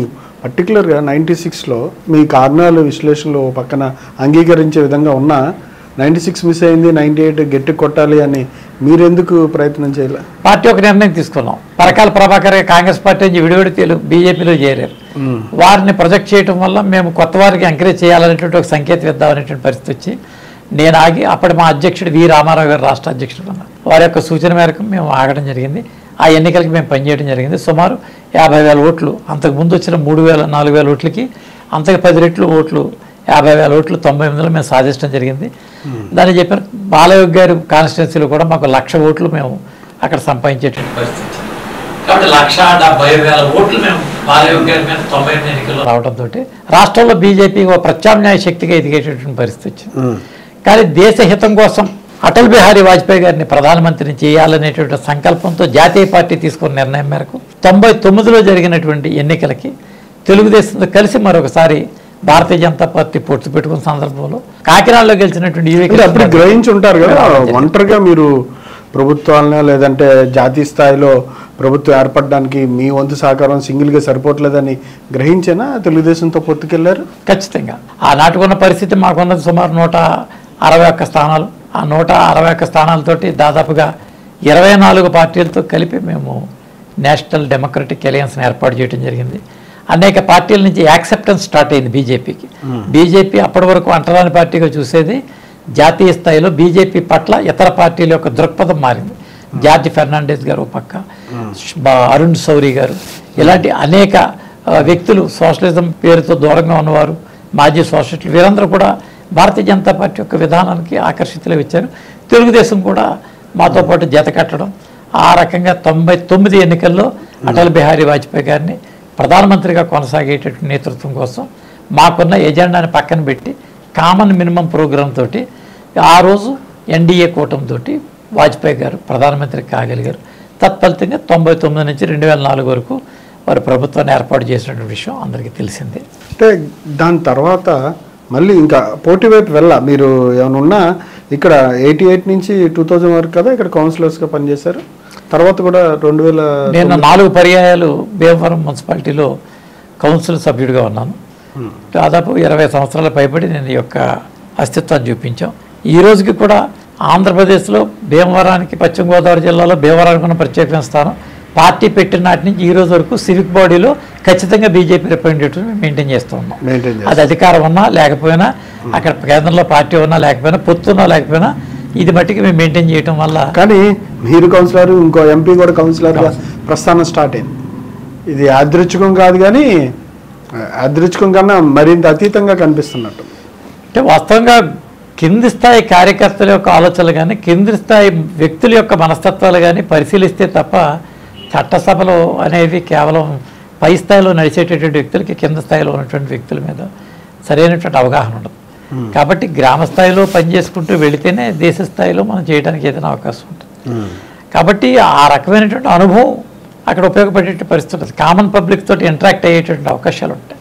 పర్టికులర్గా 96లో మీ కారణాలు విశ్లేషణలో పక్కన అంగీకరించే విధంగా ఉన్న 96 మిస్ అయింది, 98 గట్టి కొట్టాలి అని మీరెందుకు ప్రయత్నం చేయాలి? పార్టీ ఒక నిర్ణయం తీసుకున్నాం. పరకాల ప్రభాకర్ కాంగ్రెస్ పార్టీ నుంచి విడివిడి బీజేపీలో చేరారు. వారిని ప్రొజెక్ట్ చేయడం వల్ల మేము కొత్త వారికి ఎంకరేజ్ చేయాలనేటువంటి ఒక సంకేతం ఇద్దామనేటువంటి పరిస్థితి వచ్చి నేను ఆగి, అప్పటి మా అధ్యక్షుడు వి రామారావు గారు రాష్ట్ర అధ్యక్షుడు ఉన్నారు. వారి యొక్క సూచన మేరకు మేము ఆగడం జరిగింది. ఆ ఎన్నికలకి మేము పనిచేయడం జరిగింది. సుమారు 50,000 ఓట్లు, అంతకుముందు వచ్చిన 3,000-4,000 ఓట్లకి అంతకు 10 రెట్లు ఓట్లు, 50,000 ఓట్లు 98లో మేము సాధించడం జరిగింది. దాన్ని చెప్పిన బాలయోగి గారి కాన్స్టిట్యున్సీలో కూడా మాకు 1,00,000 ఓట్లు మేము అక్కడ సంపాదించేటువంటి పరిస్థితి. కాబట్టి 1,70,000 ఓట్లు మేము బాలయోగి గారి మీద 98 ఎన్నికల్లో రావడంతో రాష్ట్రంలో బీజేపీ ఒక ప్రత్యామ్నాయ శక్తిగా ఎదిగేటటువంటి పరిస్థితి వచ్చింది. కానీ దేశ హితం కోసం అటల్ బిహారీ వాజ్పేయి గారిని ప్రధానమంత్రిని చేయాలనేటువంటి సంకల్పంతో జాతీయ పార్టీ తీసుకున్న నిర్ణయం మేరకు 99లో జరిగినటువంటి ఎన్నికలకి తెలుగుదేశంతో కలిసి మరొకసారి భారతీయ జనతా పార్టీ పొత్తు పెట్టుకున్న సందర్భంలో కాకినాడలో గెలిచినటువంటి అప్పుడు గ్రహించి ఉంటారు కదా, ఒంటరిగా మీరు ప్రభుత్వాలను లేదంటే జాతీయ స్థాయిలో ప్రభుత్వం ఏర్పడడానికి మీ వంతు సహకారం సింగిల్గా సరిపోవట్లేదని గ్రహించేనా తెలుగుదేశంతో పొత్తుకెళ్లారు? ఖచ్చితంగా. ఆనాటికున్న పరిస్థితి మాకున్నది సుమారు 161 స్థానాలు. ఆ 161 స్థానాలతోటి దాదాపుగా 24 పార్టీలతో కలిపి మేము నేషనల్ డెమోక్రటిక్ అలయన్స్ని ఏర్పాటు చేయడం జరిగింది. అనేక పార్టీల నుంచి యాక్సెప్టెన్స్ స్టార్ట్ అయింది బీజేపీకి. బీజేపీ అప్పటి వరకు అంటరాని పార్టీగా చూసేది, జాతీయ స్థాయిలో బీజేపీ పట్ల ఇతర పార్టీల యొక్క దృక్పథం మారింది. జార్జ్ ఫెర్నాండెస్ గారు పక్క, అరుణ్ శౌరి గారు, ఇలాంటి అనేక వ్యక్తులు సోషలిజం పేరుతో దూరంగా ఉన్నవారు, మాజీ సోషలిస్టులు, వీరందరూ కూడా భారతీయ జనతా పార్టీ యొక్క విధానానికి ఆకర్షితులై వచ్చారు. తెలుగుదేశం కూడా మాతో పాటు జత కట్టడం, ఆ రకంగా 99 ఎన్నికల్లో అటల్ బిహారీ వాజ్పేయి గారిని ప్రధానమంత్రిగా కొనసాగేటటువంటి నేతృత్వం కోసం మాకున్న ఎజెండాని పక్కన పెట్టి కామన్ మినిమం ప్రోగ్రామ్ తోటి ఆ రోజు ఎన్డీఏ కూటమితోటి వాజ్పేయి గారు ప్రధానమంత్రి కాగలిగారు. తత్ఫలితంగా 99 నుంచి 2004 వరకు వారు ప్రభుత్వాన్ని ఏర్పాటు చేసినటువంటి విషయం అందరికీ తెలిసిందే. అంటే దాని తర్వాత మళ్ళీ ఇంకా పోటీ వైపు మీరు ఏమైనా ఉన్నా ఇక్కడ 88 నుంచి 2000 వరకు కదా ఇక్కడ కౌన్సిలర్స్గా పనిచేశారు. తర్వాత కూడా 2000 నేను 4 పర్యాయాలు భీమవరం మున్సిపాలిటీలో కౌన్సిల్ సభ్యుడిగా ఉన్నాను. దాదాపు 20 సంవత్సరాల పైబడి నేను ఈ యొక్క అస్తిత్వాన్ని చూపించాం. ఈ రోజుకి కూడా ఆంధ్రప్రదేశ్లో భీమవరానికి, పశ్చిమ గోదావరి జిల్లాలో భీమవరానికి ఉన్న ప్రత్యేకమైన స్థానం. పార్టీ పెట్టిన నాటి నుంచి ఈ రోజు వరకు సివిక్ బాడీలో ఖచ్చితంగా బీజేపీ రిప్రజెంటేటివ్ మెయింటైన్ చేస్తూ ఉన్నాం. అది అధికారం ఉన్నా లేకపోయినా, అక్కడ కేంద్రంలో పార్టీ ఉన్నా లేకపోయినా, పొత్తున్నా లేకపోయినా, ఇది మట్టికి మేము మెయింటైన్ చేయడం వల్ల. కానీ మీరు కౌన్సిలర్, ఇంకో ఎంపీ కూడా కౌన్సిలర్గా ప్రస్థానం స్టార్ట్ అయింది. ఇది యాదృచ్ఛికం కాదు, కానీ యాదృచ్ఛికం కన్నా మరింత అతీతంగా కనిపిస్తున్నట్టు. అంటే వాస్తవంగా కింది స్థాయి కార్యకర్తల యొక్క ఆలోచనలు కానీ, కింది స్థాయి వ్యక్తుల యొక్క మనస్తత్వాలు కానీ పరిశీలిస్తే తప్ప చట్టసభలో అనేవి కేవలం పై స్థాయిలో నడిచేటటువంటి వ్యక్తులకి కింద స్థాయిలో ఉన్నటువంటి వ్యక్తుల మీద సరైనటువంటి అవగాహన ఉండదు. కాబట్టి గ్రామ స్థాయిలో పనిచేసుకుంటూ వెళితేనే దేశ స్థాయిలో మనం చేయడానికి ఏదైనా అవకాశం ఉంటుంది. కాబట్టి ఆ రకమైనటువంటి అనుభవం అక్కడ ఉపయోగపడేటువంటి పరిస్థితి ఉంటుంది. కామన్ పబ్లిక్ తోటి ఇంటరాక్ట్ అయ్యేటువంటి అవకాశాలు ఉంటాయి.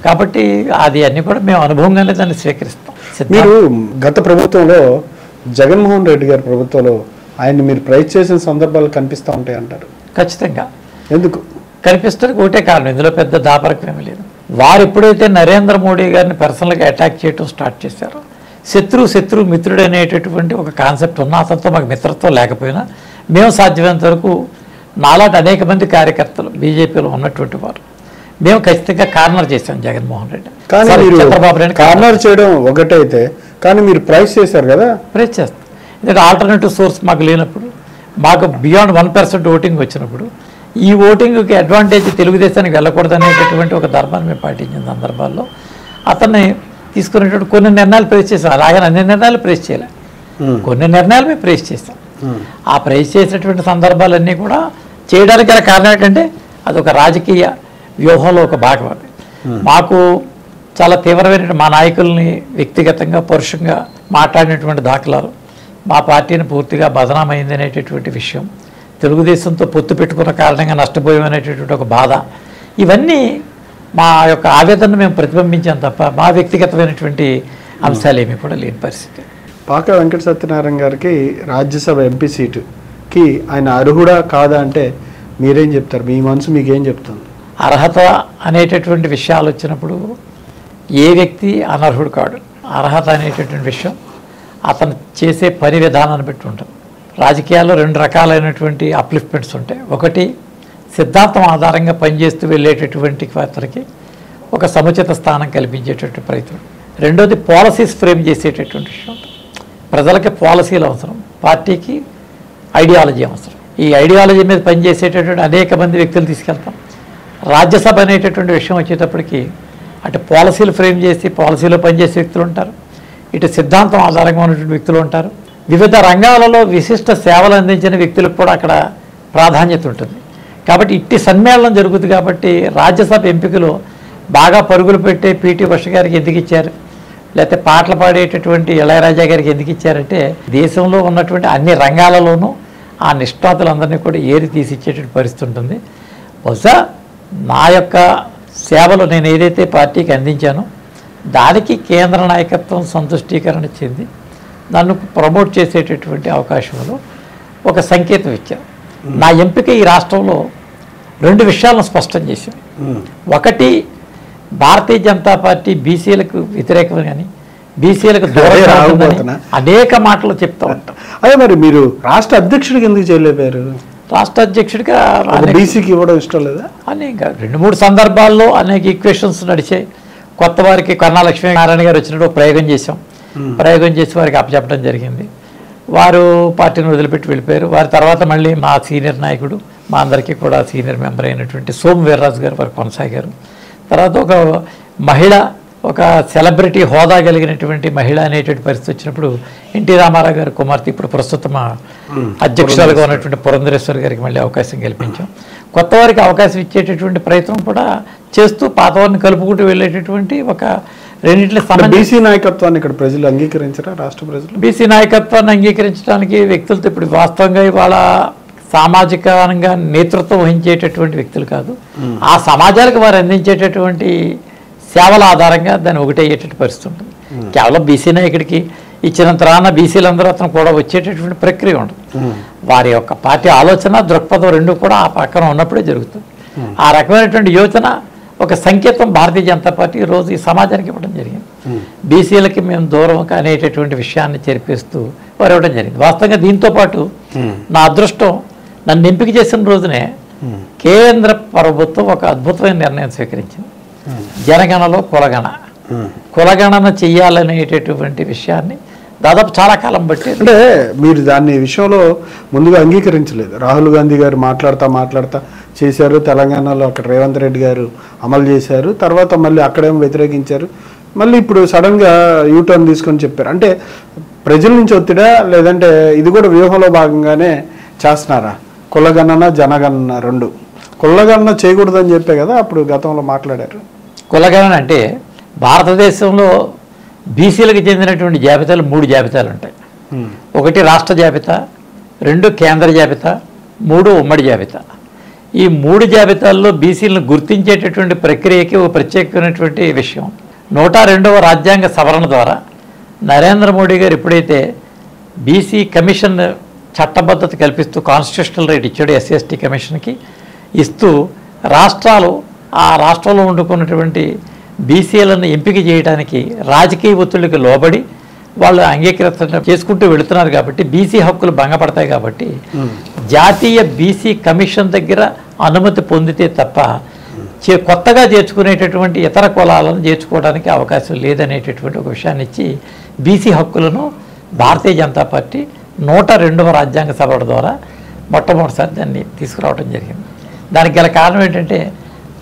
కాబట్టి అది అన్నీ కూడా మేము అనుభవంగానే దాన్ని స్వీకరిస్తాం. మీరు గత ప్రభుత్వంలో జగన్మోహన్ రెడ్డి గారి ప్రభుత్వంలో ఆయన్ని మీరు ప్రైజ్ చేసిన సందర్భాలు కనిపిస్తూ ఉంటాయి అంటారు. ఖచ్చితంగా ఎందుకు కనిపిస్తుంది? ఒకటే కారణం, ఇందులో పెద్ద దాపరకం ఏమీ లేదు. వారు ఎప్పుడైతే నరేంద్ర మోడీ గారిని పర్సనల్గా అటాక్ చేయడం స్టార్ట్ చేశారో, శత్రువు మిత్రుడు అనేటటువంటి ఒక కాన్సెప్ట్ ఉన్న అతనితో మాకు మిత్రత్వం లేకపోయినా మేము సాధ్యమైనంత వరకు నాలాంటి అనేక మంది కార్యకర్తలు బీజేపీలో ఉన్నటువంటి వారు మేము ఖచ్చితంగా కార్నర్ చేశాం జగన్మోహన్ రెడ్డి. చంద్రబాబు నాయుడు కార్నర్ చేయడం ఒకటైతే, కానీ మీరు ప్రైజ్ చేశారు కదా. ప్రైజ్ చేస్తాం ఎందుకంటే ఆల్టర్నేటివ్ సోర్స్ మాకు లేనప్పుడు, మాకు బియాండ్ 1% ఓటింగ్ వచ్చినప్పుడు ఈ ఓటింగ్కి అడ్వాంటేజ్ తెలుగుదేశానికి వెళ్ళకూడదనేటటువంటి ఒక ధర్మాన్ని మేము పాటించిన సందర్భాల్లో అతన్ని తీసుకునేటువంటి కొన్ని నిర్ణయాలు ప్రైజ్ చేసాం. అలాగే అన్ని నిర్ణయాలు ప్రైజ్ చేయలే, కొన్ని నిర్ణయాలు మేము ప్రైజ్ చేస్తాం. ఆ ప్రైజ్ చేసినటువంటి సందర్భాలన్నీ కూడా చేయడానికి గల కారణం ఏంటంటే అదొక రాజకీయ వ్యూహంలో ఒక భాగం. అది మాకు చాలా తీవ్రమైన మా నాయకుల్ని వ్యక్తిగతంగా పరుషంగా మాట్లాడినటువంటి దాఖలాలు, మా పార్టీని పూర్తిగా బదనామైంది అనేటటువంటి విషయం, తెలుగుదేశంతో పొత్తు పెట్టుకున్న కారణంగా నష్టపోయామనేటటువంటి ఒక బాధ, ఇవన్నీ మా యొక్క ఆవేదనను మేము ప్రతిబింబించాం తప్ప మా వ్యక్తిగతమైనటువంటి అంశాలు ఏమీ కూడా లేని పరిస్థితి. పాక వెంకట సత్యనారాయణ గారికి రాజ్యసభ ఎంపీ సీటుకి ఆయన అర్హుడా కాదా అంటే మీరేం చెప్తారు? మీ మనసు మీకేం చెప్తుంది? అర్హత అనేటటువంటి విషయాలు వచ్చినప్పుడు ఏ వ్యక్తి అనర్హుడు కాడు. అర్హత అనేటటువంటి విషయం అతను చేసే పని విధానాన్ని బట్టి ఉంటుంది. రాజకీయాల్లో 2 రకాలైనటువంటి అప్లిఫ్ట్మెంట్స్ ఉంటాయి. ఒకటి సిద్ధాంతం ఆధారంగా పనిచేస్తూ వెళ్ళేటటువంటి అతనికి ఒక సముచిత స్థానం కల్పించేటటువంటి ప్రయత్నం. రెండోది పాలసీస్ ఫ్రేమ్ చేసేటటువంటి విషయం. ప్రజలకి పాలసీలు అవసరం, పార్టీకి ఐడియాలజీ అవసరం. ఈ ఐడియాలజీ మీద పనిచేసేటటువంటి అనేక మంది వ్యక్తులు తీసుకెళ్తాం. రాజ్యసభ అనేటటువంటి విషయం వచ్చేటప్పటికి అటు పాలసీలు ఫ్రేమ్ చేసి పాలసీలో పనిచేసే వ్యక్తులు ఉంటారు, ఇటు సిద్ధాంతం ఆధారంగా ఉన్నటువంటి వ్యక్తులు ఉంటారు. వివిధ రంగాలలో విశిష్ట సేవలు అందించిన వ్యక్తులకు కూడా అక్కడ ప్రాధాన్యత ఉంటుంది. కాబట్టి ఇట్టి సమ్మేళనం జరుగుతుంది. కాబట్టి రాజ్యసభ ఎంపికలో బాగా పరుగులు పెట్టే పీటీ ఉష గారికి ఎందుకు ఇచ్చారు, లేకపోతే పాటలు పాడేటటువంటి ఇళయరాజా గారికి ఎందుకు ఇచ్చారంటే దేశంలో ఉన్నటువంటి అన్ని రంగాలలోనూ ఆ నిష్ణాతులందరినీ కూడా ఏరి తీసి ఇచ్చేటువంటి పరిస్థితి ఉంటుంది. బహుశా నా యొక్క సేవలు నేను ఏదైతే పార్టీకి అందించానో దానికి కేంద్ర నాయకత్వం సంతుష్టీకరణ చెంది నన్ను ప్రమోట్ చేసేటటువంటి అవకాశంలో ఒక సంకేతం ఇచ్చారు. నా ఎంపిక ఈ రాష్ట్రంలో 2 విషయాలను స్పష్టం చేసింది. ఒకటి, భారతీయ జనతా పార్టీ బీసీలకు వ్యతిరేకమని కానీ బీసీలకు దూరంగా అనేక మాటలు చెప్తూ ఉంటాం. అదే మరి మీరు రాష్ట్ర అధ్యక్షుడికి ఎందుకు చేయలేపారు? రాష్ట్ర అధ్యక్షుడిగా బీసీకి ఇవ్వడం ఇష్టం లేదా అని ఇంకా 2-3 సందర్భాల్లో అనేక ఈక్వేషన్స్ నడిచాయి. కొత్త వారికి కన్నా లక్ష్మీనారాయణ గారు వచ్చినప్పుడు ప్రయోగం చేశాం. ప్రయోగం చేసి వారికి అప్పచెప్పడం జరిగింది. వారు పార్టీని వదిలిపెట్టి వెళ్ళిపోయారు. వారి తర్వాత మళ్ళీ మా సీనియర్ నాయకుడు మా అందరికీ కూడా సీనియర్ మెంబర్ అయినటువంటి సోము వీర్రాజు గారు వారు కొనసాగారు. తర్వాత ఒక మహిళ, ఒక సెలబ్రిటీ హోదా కలిగినటువంటి మహిళ అనేటువంటి పరిస్థితి వచ్చినప్పుడు ఎన్టీ రామారావు గారి కుమార్తె, ఇప్పుడు ప్రస్తుతం అధ్యక్షురాలుగా ఉన్నటువంటి పురంధరేశ్వరి గారికి మళ్ళీ అవకాశం కల్పించాం. కొత్త వారికి అవకాశం ఇచ్చేటటువంటి ప్రయత్నం కూడా చేస్తూ పాత వారిని కలుపుకుంటూ వెళ్ళేటటువంటి ఒక రెండింటిని బీసీ నాయకత్వాన్ని ఇక్కడ ప్రజలు అంగీకరించరా? రాష్ట్ర ప్రజలు బీసీ నాయకత్వాన్ని అంగీకరించడానికి వ్యక్తులతో ఇప్పుడు వాస్తవంగా ఇవాళ సామాజికంగా నేతృత్వం వహించేటటువంటి వ్యక్తులు కాదు, ఆ సమాజాలకు వారు అందించేటటువంటి సేవల ఆధారంగా దాన్ని ఒకటయ్యేటటువంటి పరిస్థితి ఉంటుంది. కేవలం బీసీ నాయకుడికి ఇచ్చినంత రాన బీసీలందరూ అతను కూడా వచ్చేటటువంటి ప్రక్రియ ఉండదు. వారి యొక్క పార్టీ ఆలోచన దృక్పథం రెండు కూడా ఆ పక్కన ఉన్నప్పుడే జరుగుతుంది. ఆ రకమైనటువంటి యోచన ఒక సంకేతం భారతీయ జనతా పార్టీ రోజు ఈ సమాజానికి ఇవ్వడం జరిగింది. బీసీలకి మేము దూరం అనేటటువంటి విషయాన్ని చేర్పిస్తూ వారు ఇవ్వడం జరిగింది. వాస్తవంగా దీంతో పాటు నా అదృష్టం, నన్ను ఎంపిక చేసిన రోజునే కేంద్ర ప్రభుత్వం ఒక అద్భుతమైన నిర్ణయం స్వీకరించింది. జనగణలో కులగణన చెయ్యాలనేటటువంటి విషయాన్ని దాదాపు చాలా కాలం బట్టి, అంటే మీరు దాన్ని విషయంలో ముందుగా అంగీకరించలేదు. రాహుల్ గాంధీ గారు మాట్లాడుతా చేశారు, తెలంగాణలో అక్కడ రేవంత్ రెడ్డి గారు అమలు చేశారు, తర్వాత మళ్ళీ అక్కడేమో వ్యతిరేకించారు, మళ్ళీ ఇప్పుడు సడన్గా యూటర్న్ తీసుకొని చెప్పారు. అంటే ప్రజల నుంచి ఒత్తిడా, లేదంటే ఇది కూడా వ్యూహంలో భాగంగానే చేస్తున్నారా? కులగణన జనగణన రెండు. కులగణన చేయకూడదని చెప్పే కదా అప్పుడు గతంలో మాట్లాడారు. కులగణన అంటే భారతదేశంలో బీసీలకు చెందినటువంటి జాబితాలు 3 జాబితాలు ఉంటాయి. 1 రాష్ట్ర జాబితా, 2 కేంద్ర జాబితా, 3 ఉమ్మడి జాబితా. ఈ 3 జాబితాల్లో బీసీలను గుర్తించేటటువంటి ప్రక్రియకి ఒక ప్రత్యేకమైనటువంటి విషయం. 102వ రాజ్యాంగ సవరణ ద్వారా నరేంద్ర మోడీ గారు ఎప్పుడైతే బీసీ కమిషన్ చట్టబద్ధత కల్పిస్తూ కాన్స్టిట్యూషనల్ రైట్ ఇచ్చాడు ఎస్సీ/ఎస్టీ కమిషన్కి, ఇస్తూ రాష్ట్రాలు ఆ రాష్ట్రంలో వండుకున్నటువంటి బీసీలను ఎంపిక చేయడానికి రాజకీయ ఒత్తిడికి లోబడి వాళ్ళు అంగీకరణ చేసుకుంటూ వెళుతున్నారు. కాబట్టి బీసీ హక్కులు భంగపడతాయి. కాబట్టి జాతీయ బీసీ కమిషన్ దగ్గర అనుమతి పొందితే తప్ప కొత్తగా చేర్చుకునేటటువంటి ఇతర కులాలను చేర్చుకోవడానికి అవకాశం లేదనేటటువంటి ఒక విషయాన్ని ఇచ్చి బీసీ హక్కులను భారతీయ జనతా పార్టీ 102వ రాజ్యాంగ సవరణ ద్వారా మొట్టమొదటిసారి దాన్ని తీసుకురావడం జరిగింది. దానికి గల కారణం ఏంటంటే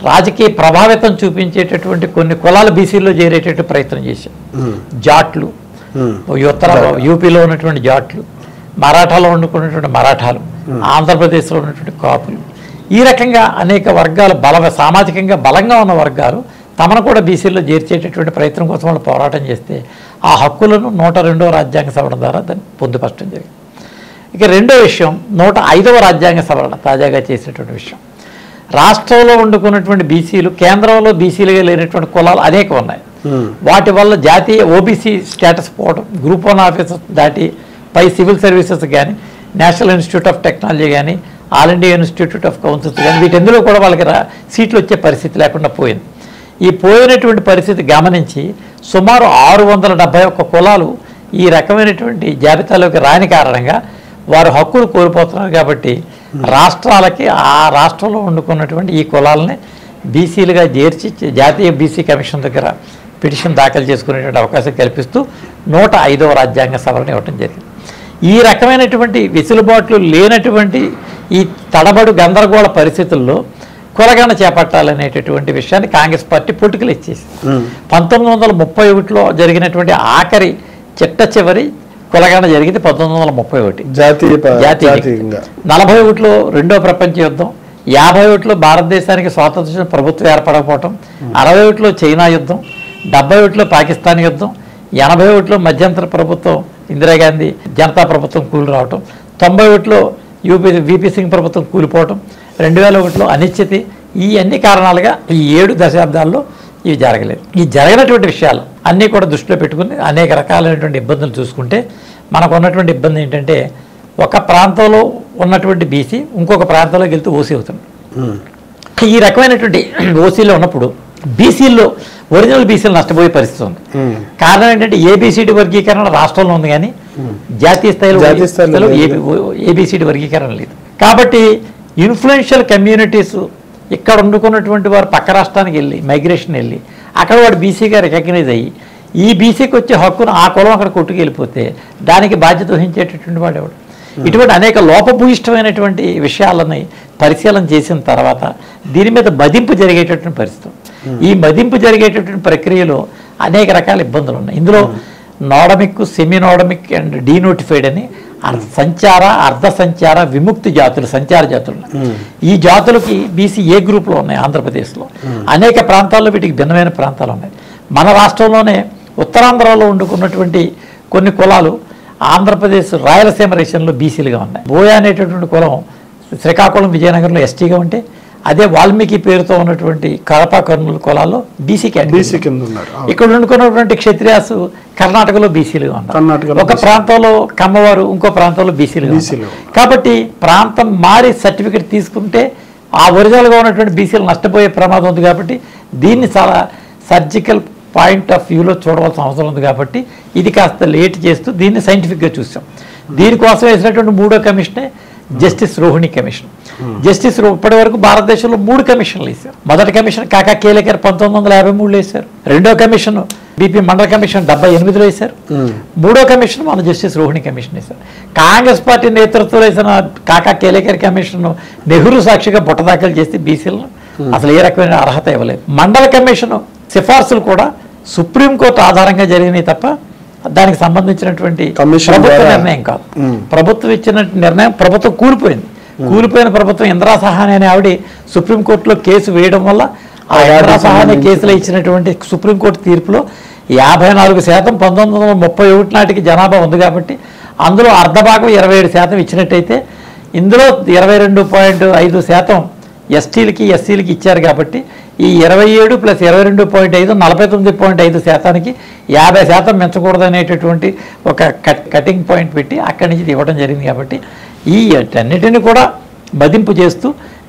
రాజకీయ ప్రభావితం చూపించేటటువంటి కొన్ని కులాలు బీసీలో చేరేటట్టు ప్రయత్నం చేశారు. జాట్లు, ఉత్తర యూపీలో ఉన్నటువంటి జాట్లు, మరాఠాలో వండుకున్నటువంటి మరాఠాలు, ఆంధ్రప్రదేశ్లో ఉన్నటువంటి కాపులు, ఈ రకంగా అనేక వర్గాలు సామాజికంగా బలంగా ఉన్న వర్గాలు తమను కూడా బీసీలో చేర్చేటటువంటి ప్రయత్నం కోసం వాళ్ళు పోరాటం చేస్తే ఆ హక్కులను 102వ రాజ్యాంగ సవరణ ద్వారా దాన్ని పొందుపరచడం జరిగింది. ఇక రెండో విషయం 105వ రాజ్యాంగ సవరణ తాజాగా చేసినటువంటి విషయం. రాష్ట్రంలో వండుకున్నటువంటి బీసీలు కేంద్రంలో బీసీలుగా లేనటువంటి కులాలు అనేకం ఉన్నాయి. వాటి వల్ల జాతీయ ఓబీసీ స్టేటస్ పోవడం, గ్రూప్ 1 ఆఫీసర్స్ దాటి పై సివిల్ సర్వీసెస్ కానీ, నేషనల్ ఇన్స్టిట్యూట్ ఆఫ్ టెక్నాలజీ కానీ, all India institute of councils కానీ వీటెందులో కూడా వాళ్ళకి సీట్లు వచ్చే పరిస్థితి లేకుండా పోయింది. ఈ పోయినటువంటి పరిస్థితి గమనించి సుమారు 671 కులాలు ఈ రకమైనటువంటి జాబితాలోకి రాని కారణంగా వారు హక్కులు కోల్పోతున్నారు. కాబట్టి రాష్ట్రాలకి ఆ రాష్ట్రంలో వండుకున్నటువంటి ఈ కులాలని బీసీలుగా చేర్చి జాతీయ బీసీ కమిషన్ దగ్గర పిటిషన్ దాఖలు చేసుకునేటువంటి అవకాశం కల్పిస్తూ 105వ రాజ్యాంగ సవరణ ఇవ్వడం జరిగింది. ఈ రకమైనటువంటి వెసులుబాట్లు లేనటువంటి ఈ తడబడు గందరగోళ పరిస్థితుల్లో కులగణన చేపట్టాలనేటటువంటి విషయాన్ని కాంగ్రెస్ పార్టీ పొలిటికల్ ఇచ్చేసి 1931లో జరిగినటువంటి ఆఖరి చివరి కులగణన జరిగింది 1931. జాతీయంగా 41లో రెండో ప్రపంచ యుద్ధం, 51లో భారతదేశానికి స్వాతంత్ర ప్రభుత్వం ఏర్పడకపోవటం, 61లో చైనా యుద్ధం, 71లో పాకిస్తాన్ యుద్ధం, 81లో మధ్యంతర ప్రభుత్వం ఇందిరాగాంధీ జనతా ప్రభుత్వం కూలి రావటం, 91లో వీపీ సింగ్ ప్రభుత్వం కూలిపోవటం, 2001లో అనిశ్చితి. ఈ అన్ని కారణాలుగా ఈ 7 దశాబ్దాల్లో ఇవి జరగలేదు. ఈ జరిగినటువంటి విషయాలు అన్నీ కూడా దృష్టిలో పెట్టుకుని అనేక రకాలైనటువంటి ఇబ్బందులు చూసుకుంటే మనకు ఉన్నటువంటి ఇబ్బంది ఏంటంటే ఒక ప్రాంతంలో ఉన్నటువంటి బీసీ ఇంకొక ప్రాంతంలోకి వెళ్తే ఓసీ అవుతుంది. ఈ రకమైనటువంటి ఓసీలో ఉన్నప్పుడు బీసీల్లో ఒరిజినల్ బీసీలు నష్టపోయే పరిస్థితి ఉంది. కారణం ఏంటంటే ఏబిసిడి వర్గీకరణ రాష్ట్రంలో ఉంది కానీ జాతీయ స్థాయిలో ఏబిసిడి వర్గీకరణ లేదు. కాబట్టి ఇన్ఫ్లుయెన్షియల్ కమ్యూనిటీస్ ఇక్కడ వండుకున్నటువంటి వారు పక్క రాష్ట్రానికి వెళ్ళి మైగ్రేషన్ వెళ్ళి అక్కడ వాడు బీసీగా రికగ్నైజ్ అయ్యి ఈ బీసీకి వచ్చే హక్కును ఆ కులం అక్కడ కొట్టుకెళ్ళిపోతే దానికి బాధ్యత వహించేటటువంటి వాడు ఎవడు? ఇటువంటి అనేక లోపభూయిష్టమైనటువంటి విషయాలని పరిశీలన చేసిన తర్వాత దీని మీద మదింపు జరిగేటటువంటి పరిస్థితి. ఈ మదింపు జరిగేటటువంటి ప్రక్రియలో అనేక రకాల ఇబ్బందులు ఉన్నాయి. ఇందులో నోడమిక్, సెమీనోడమిక్ అండ్ డీనోటిఫైడ్ అని సంచార, అర్ధ సంచార, విముక్తి జాతులు, సంచార జాతులు. ఈ జాతులకి బీసీ ఏ గ్రూప్లో ఉన్నాయి ఆంధ్రప్రదేశ్లో. అనేక ప్రాంతాల్లో వీటికి భిన్నమైన ప్రాంతాలు ఉన్నాయి. మన రాష్ట్రంలోనే ఉత్తరాంధ్రలో వండుకున్నటువంటి కొన్ని కులాలు ఆంధ్రప్రదేశ్ రాయలసీమ రేషన్లో బీసీలుగా ఉన్నాయి. బోయ అనేటటువంటి కులం శ్రీకాకుళం, విజయనగరంలో ఎస్టీగా ఉంటే, అదే వాల్మీకి పేరుతో ఉన్నటువంటి కడప, కర్నూలు కులాల్లో బీసీ కింద ఉన్నారు. ఇక్కడ వండుకున్నటువంటి క్షత్రియాసు కర్ణాటకలో బీసీలుగా ఉన్నారు. ఒక ప్రాంతంలో కమ్మవారు, ఇంకో ప్రాంతంలో బీసీలుగా. కాబట్టి ప్రాంతం మారి సర్టిఫికెట్ తీసుకుంటే ఆ ఒరిజినల్గా ఉన్నటువంటి బీసీలు నష్టపోయే ప్రమాదం ఉంది. కాబట్టి దీన్ని చాలా సర్జికల్ పాయింట్ ఆఫ్ వ్యూలో చూడవలసిన అవసరం ఉంది. కాబట్టి ఇది కాస్త లేట్ చేస్తూ దీన్ని సైంటిఫిక్గా చూసాం. దీనికోసం వేసినటువంటి 3వ కమిషనే జస్టిస్ రోహిణి కమిషన్. జస్టిస్ ఇప్పటి వరకు భారతదేశంలో 3 కమిషన్లు వేశారు. మొదటి కమిషన్ కాకా కేలేకర్ 1953లో వేశారు. 2వ కమిషన్ బీపీ మండల కమిషన్ 78లో వేశారు. 3వ కమిషన్ మన జస్టిస్ రోహిణి కమిషన్ వేశారు. కాంగ్రెస్ పార్టీ నేతృత్వంలో వేసిన కాకా కేలేకర్ కమిషన్ నెహ్రూ సాక్షిగా బుట్టదాఖలు చేసి బీసీలను అసలు ఏ రకమైన అర్హత ఇవ్వలేదు. మండల కమిషన్ సిఫార్సులు కూడా సుప్రీంకోర్టు ఆధారంగా జరిగినాయి తప్ప దానికి సంబంధించినటువంటి ప్రభుత్వ నిర్ణయం కాదు. ప్రభుత్వం ఇచ్చిన నిర్ణయం ప్రభుత్వం కూలిపోయిన ప్రభుత్వం ఇందిరా సహాని అనే ఆవిడ సుప్రీంకోర్టులో కేసు వేయడం వల్ల ఆ ఇందిరా సహాని కేసులో ఇచ్చినటువంటి సుప్రీంకోర్టు తీర్పులో 54% 1931 నాటికి జనాభా ఉంది. కాబట్టి అందులో అర్ధభాగం 27% ఇచ్చినట్టయితే ఇందులో 22.5% ఎస్టీలకి, ఎస్సీలకి ఇచ్చారు. కాబట్టి ఈ 27 + 22.5 49.5%కి 50% మించకూడదు అనేటటువంటి ఒక కటింగ్ పాయింట్ పెట్టి అక్కడి నుంచి ఇవ్వడం జరిగింది. కాబట్టి ఈ అన్నిటిని కూడా మదింపు చేస్తూ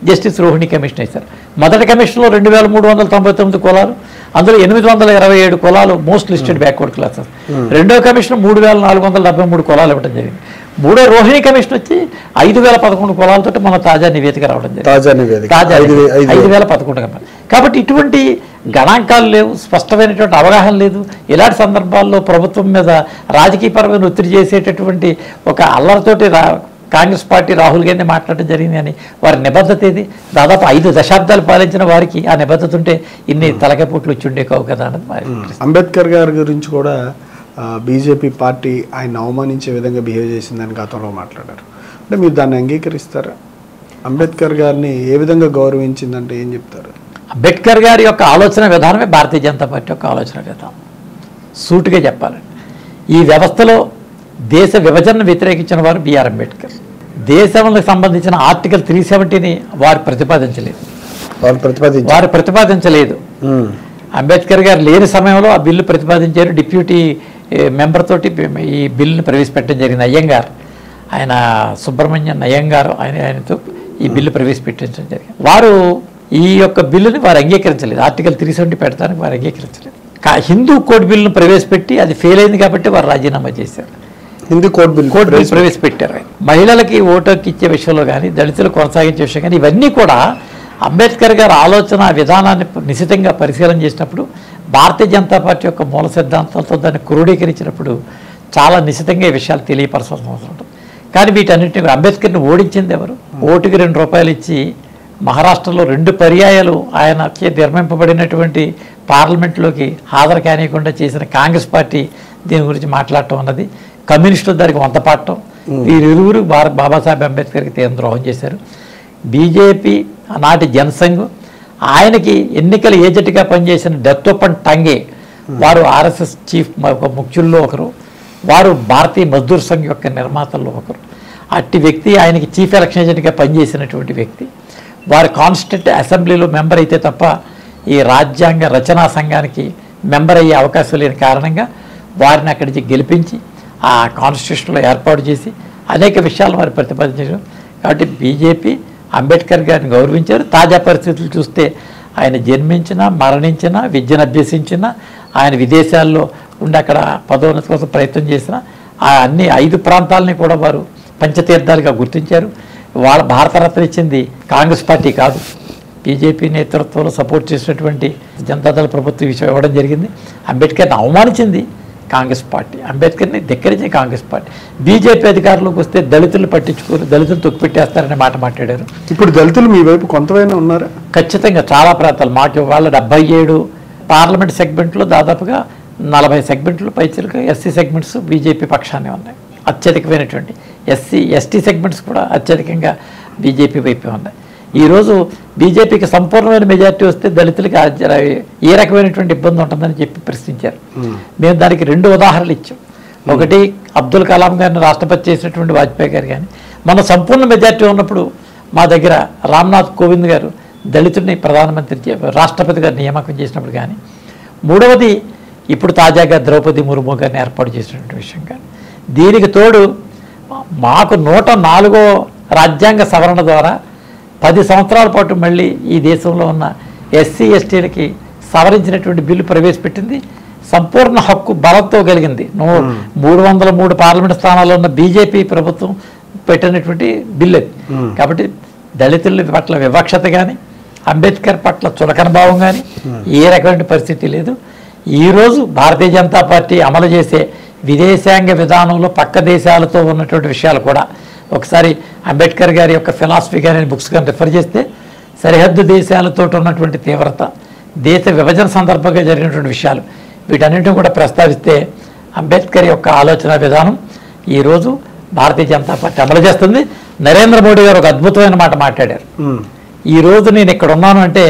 జస్టిస్ రోహిణి కమిషన్ వేశారు. మొదటి కమిషన్లో 2399 కులాలు, అందులో 827 కులాలు మోస్ట్ లిస్టెడ్ బ్యాక్వర్డ్ క్లాసెస్. 2వ కమిషన్ 3473 కులాలు ఇవ్వడం జరిగింది. 3వ రోహిణి కమిషన్ వచ్చి 5011 కులాలతో మన తాజా నివేదిక రావడం జరిగింది. 5011. కాబట్టి ఇటువంటి గణాంకాలు లేవు, స్పష్టమైనటువంటి అవగాహన లేదు. ఇలాంటి సందర్భాల్లో ప్రభుత్వం మీద రాజకీయపరమైన ఒత్తిడి చేసేటటువంటి ఒక అల్లరితోటి కాంగ్రెస్ పార్టీ రాహుల్ గాంధీ మాట్లాడడం జరిగింది. అని వారి నిబద్ధత ఏది? దాదాపు 5 దశాబ్దాలు పాలించిన వారికి ఆ నిబద్ధత ఉంటే ఇన్ని తలకాయపోట్లు వచ్చి ఉండే కావు కదా అన్నది. అంబేద్కర్ గారి గురించి కూడా బీజేపీ పార్టీ ఆయన అవమానించే విధంగా బిహేవ్ చేసిందని గతంలో మాట్లాడారు. అంటే మీరు దాన్ని అంగీకరిస్తారా? అంబేద్కర్ గారిని ఏ విధంగా గౌరవించిందంటే ఏం చెప్తారు? అంబేద్కర్ గారి యొక్క ఆలోచన విధానమే భారతీయ జనతా పార్టీ యొక్క ఆలోచన విధానం. సూటిగా చెప్పాలండి, ఈ వ్యవస్థలో దేశ విభజనను వ్యతిరేకించిన వారు బిఆర్ అంబేద్కర్. దేశానికి సంబంధించిన ఆర్టికల్ 370ని వారు ప్రతిపాదించలేదు. అంబేద్కర్ గారు లేని సమయంలో ఆ బిల్లు ప్రతిపాదించారు. డిప్యూటీ మెంబర్ తోటి ఈ బిల్లును ప్రవేశపెట్టడం జరిగింది. అయ్యంగారు, ఆయన సుబ్రహ్మణ్యన్ అయ్యంగారు, ఆయనతో ఈ బిల్లు ప్రవేశపెట్టడం జరిగింది. వారు ఈ యొక్క బిల్లుని వారు అంగీకరించలేదు. ఆర్టికల్ 370 పెడతానికి వారు అంగీకరించలేదు. హిందూ కోడ్ బిల్లును ప్రవేశపెట్టి అది ఫెయిల్ అయింది కాబట్టి వారు రాజీనామా చేశారు. హిందూ కోడ్ బిల్ ప్రవేశపెట్టారు. మహిళలకి ఓటుకి ఇచ్చే విషయంలో కానీ, దళితులు కొనసాగించే విషయం కానీ, ఇవన్నీ కూడా అంబేద్కర్ గారి ఆలోచన విధానాన్ని నిశితంగా పరిశీలన చేసినప్పుడు, భారతీయ జనతా పార్టీ యొక్క మూల సిద్ధాంతాలతో దాన్ని క్రోడీకరించినప్పుడు చాలా నిశితంగా ఈ విషయాలు తెలియపరచాల్సిన అవసరం ఉంటుంది. కానీ వీటన్నిటిని అంబేద్కర్ని ఓడించింది ఎవరు? ఓటుకి ₹2 ఇచ్చి మహారాష్ట్రలో 2 పర్యాయాలు ఆయనకి నిర్మింపబడినటువంటి పార్లమెంట్లోకి హాజరు కానియకుండా చేసిన కాంగ్రెస్ పార్టీ దీని గురించి మాట్లాడటం అన్నది, కమ్యూనిస్టులు దానికి వంతపాడటం, వీరిరువురు బాబాసాహెబ్ అంబేద్కర్కి తీవ్ర ద్రోహం చేశారు. బీజేపీ నాటి జనసంఘ్, ఆయనకి ఎన్నికల ఏజెంట్గా పనిచేసిన దత్తోపంత్ ఠాంగే, వారు ఆర్ఎస్ఎస్ చీఫ్ ముఖ్యుల్లో ఒకరు, వారు భారతీయ మజ్దూర్ సంఘ్ యొక్క నిర్మాతల్లో ఒకరు. అట్టి వ్యక్తి ఆయనకి చీఫ్ ఎలక్షన్ ఏజెంట్గా పనిచేసినటువంటి వ్యక్తి. వారు కాన్స్టిట్యూంట్ అసెంబ్లీలో మెంబర్ అయితే తప్ప ఈ రాజ్యాంగ రచనా సంఘానికి మెంబర్ అయ్యే అవకాశం లేని కారణంగా వారిని అక్కడి నుంచి గెలిపించి ఆ కాన్స్టిట్యూషన్లో ఏర్పాటు చేసి అనేక విషయాలు వారు ప్రతిపాదించారు. కాబట్టి బీజేపీ అంబేద్కర్ గారిని గౌరవించారు. తాజా పరిస్థితులు చూస్తే ఆయన జన్మించిన, మరణించిన, విద్యను అభ్యసించిన, ఆయన విదేశాల్లో ఉండి అక్కడ పదోన్నతి కోసం ప్రయత్నం చేసిన ఆ అన్ని 5 ప్రాంతాలని కూడా వారు పంచతీర్థాలుగా గుర్తించారు. వాళ్ళ భారతరత్న ఇచ్చింది కాంగ్రెస్ పార్టీ కాదు, బీజేపీ నేతృత్వంలో సపోర్ట్ చేసినటువంటి జనతాదళ ప్రభుత్వం విషయం ఇవ్వడం జరిగింది. అంబేద్కర్ని అవమానించింది కాంగ్రెస్ పార్టీ, అంబేద్కర్ని ధిక్కరించే కాంగ్రెస్ పార్టీ. బీజేపీ అధికారంలోకి వస్తే దళితులు పట్టించుకోరు, దళితులు తొక్కిపెట్టేస్తారనే మాట మాట్లాడారు. ఇప్పుడు దళితులు మీ వైపు కొంతమైనా ఉన్నారా? ఖచ్చితంగా చాలా ప్రాంతాలు మాకు వాళ్ళ 77 పార్లమెంట్ సెగ్మెంట్లో దాదాపుగా 40 సెగ్మెంట్లు పైచలకు ఎస్సీ సెగ్మెంట్స్ బీజేపీ పక్షాన్ని ఉన్నాయి. అత్యధికమైనటువంటి ఎస్టీ సెగ్మెంట్స్ కూడా అత్యధికంగా బీజేపీ వైపే ఉన్నాయి. ఈరోజు బీజేపీకి సంపూర్ణమైన మెజార్టీ వస్తే దళితులకి ఏ రకమైనటువంటి ఇబ్బంది ఉంటుందని చెప్పి ప్రశ్నించారు. మేము దానికి 2 ఉదాహరణలు ఇచ్చాం. ఒకటి అబ్దుల్ కలాం గారిని రాష్ట్రపతి చేసినటువంటి వాజ్పేయి గారు కానీ, మన సంపూర్ణ మెజార్టీ ఉన్నప్పుడు మా దగ్గర రామ్నాథ్ కోవింద్ గారు దళితుడిని ప్రధానమంత్రి రాష్ట్రపతిగా నియామకం చేసినప్పుడు కానీ, మూడవది ఇప్పుడు తాజాగా ద్రౌపది ముర్ము గారిని ఏర్పాటు చేసినటువంటి విషయం కానీ, దీనికి తోడు మాకు 104వ రాజ్యాంగ సవరణ ద్వారా 10 సంవత్సరాల పాటు మళ్ళీ ఈ దేశంలో ఉన్న ఎస్సీ ఎస్టీలకి సవరించినటువంటి బిల్లు ప్రవేశపెట్టింది. సంపూర్ణ హక్కు బలంతో కలిగింది. 303 పార్లమెంట్ స్థానాల్లో ఉన్న బీజేపీ ప్రభుత్వం పెట్టినటువంటి బిల్లు అది. కాబట్టి దళితుల పట్ల వివక్షత కానీ, అంబేద్కర్ పట్ల చులకన భావం కానీ ఏ రకమైన పరిస్థితి లేదు. ఈరోజు భారతీయ జనతా పార్టీ అమలు చేసే విదేశాంగ విధానంలో పక్క దేశాలతో ఉన్నటువంటి విషయాలు కూడా ఒకసారి అంబేద్కర్ గారి యొక్క ఫిలాసఫీ గారి బుక్స్ కానీ రిఫర్ చేస్తే, సరిహద్దు దేశాలతో ఉన్నటువంటి తీవ్రత, దేశ విభజన సందర్భంగా జరిగినటువంటి విషయాలు, వీటన్నింటిని కూడా ప్రస్తావిస్తే అంబేద్కర్ యొక్క ఆలోచన విధానం ఈరోజు భారతీయ జనతా పార్టీ అమలు చేస్తుంది. నరేంద్ర మోడీ గారు ఒక అద్భుతమైన మాట మాట్లాడారు. ఈరోజు నేను ఇక్కడ ఉన్నాను అంటే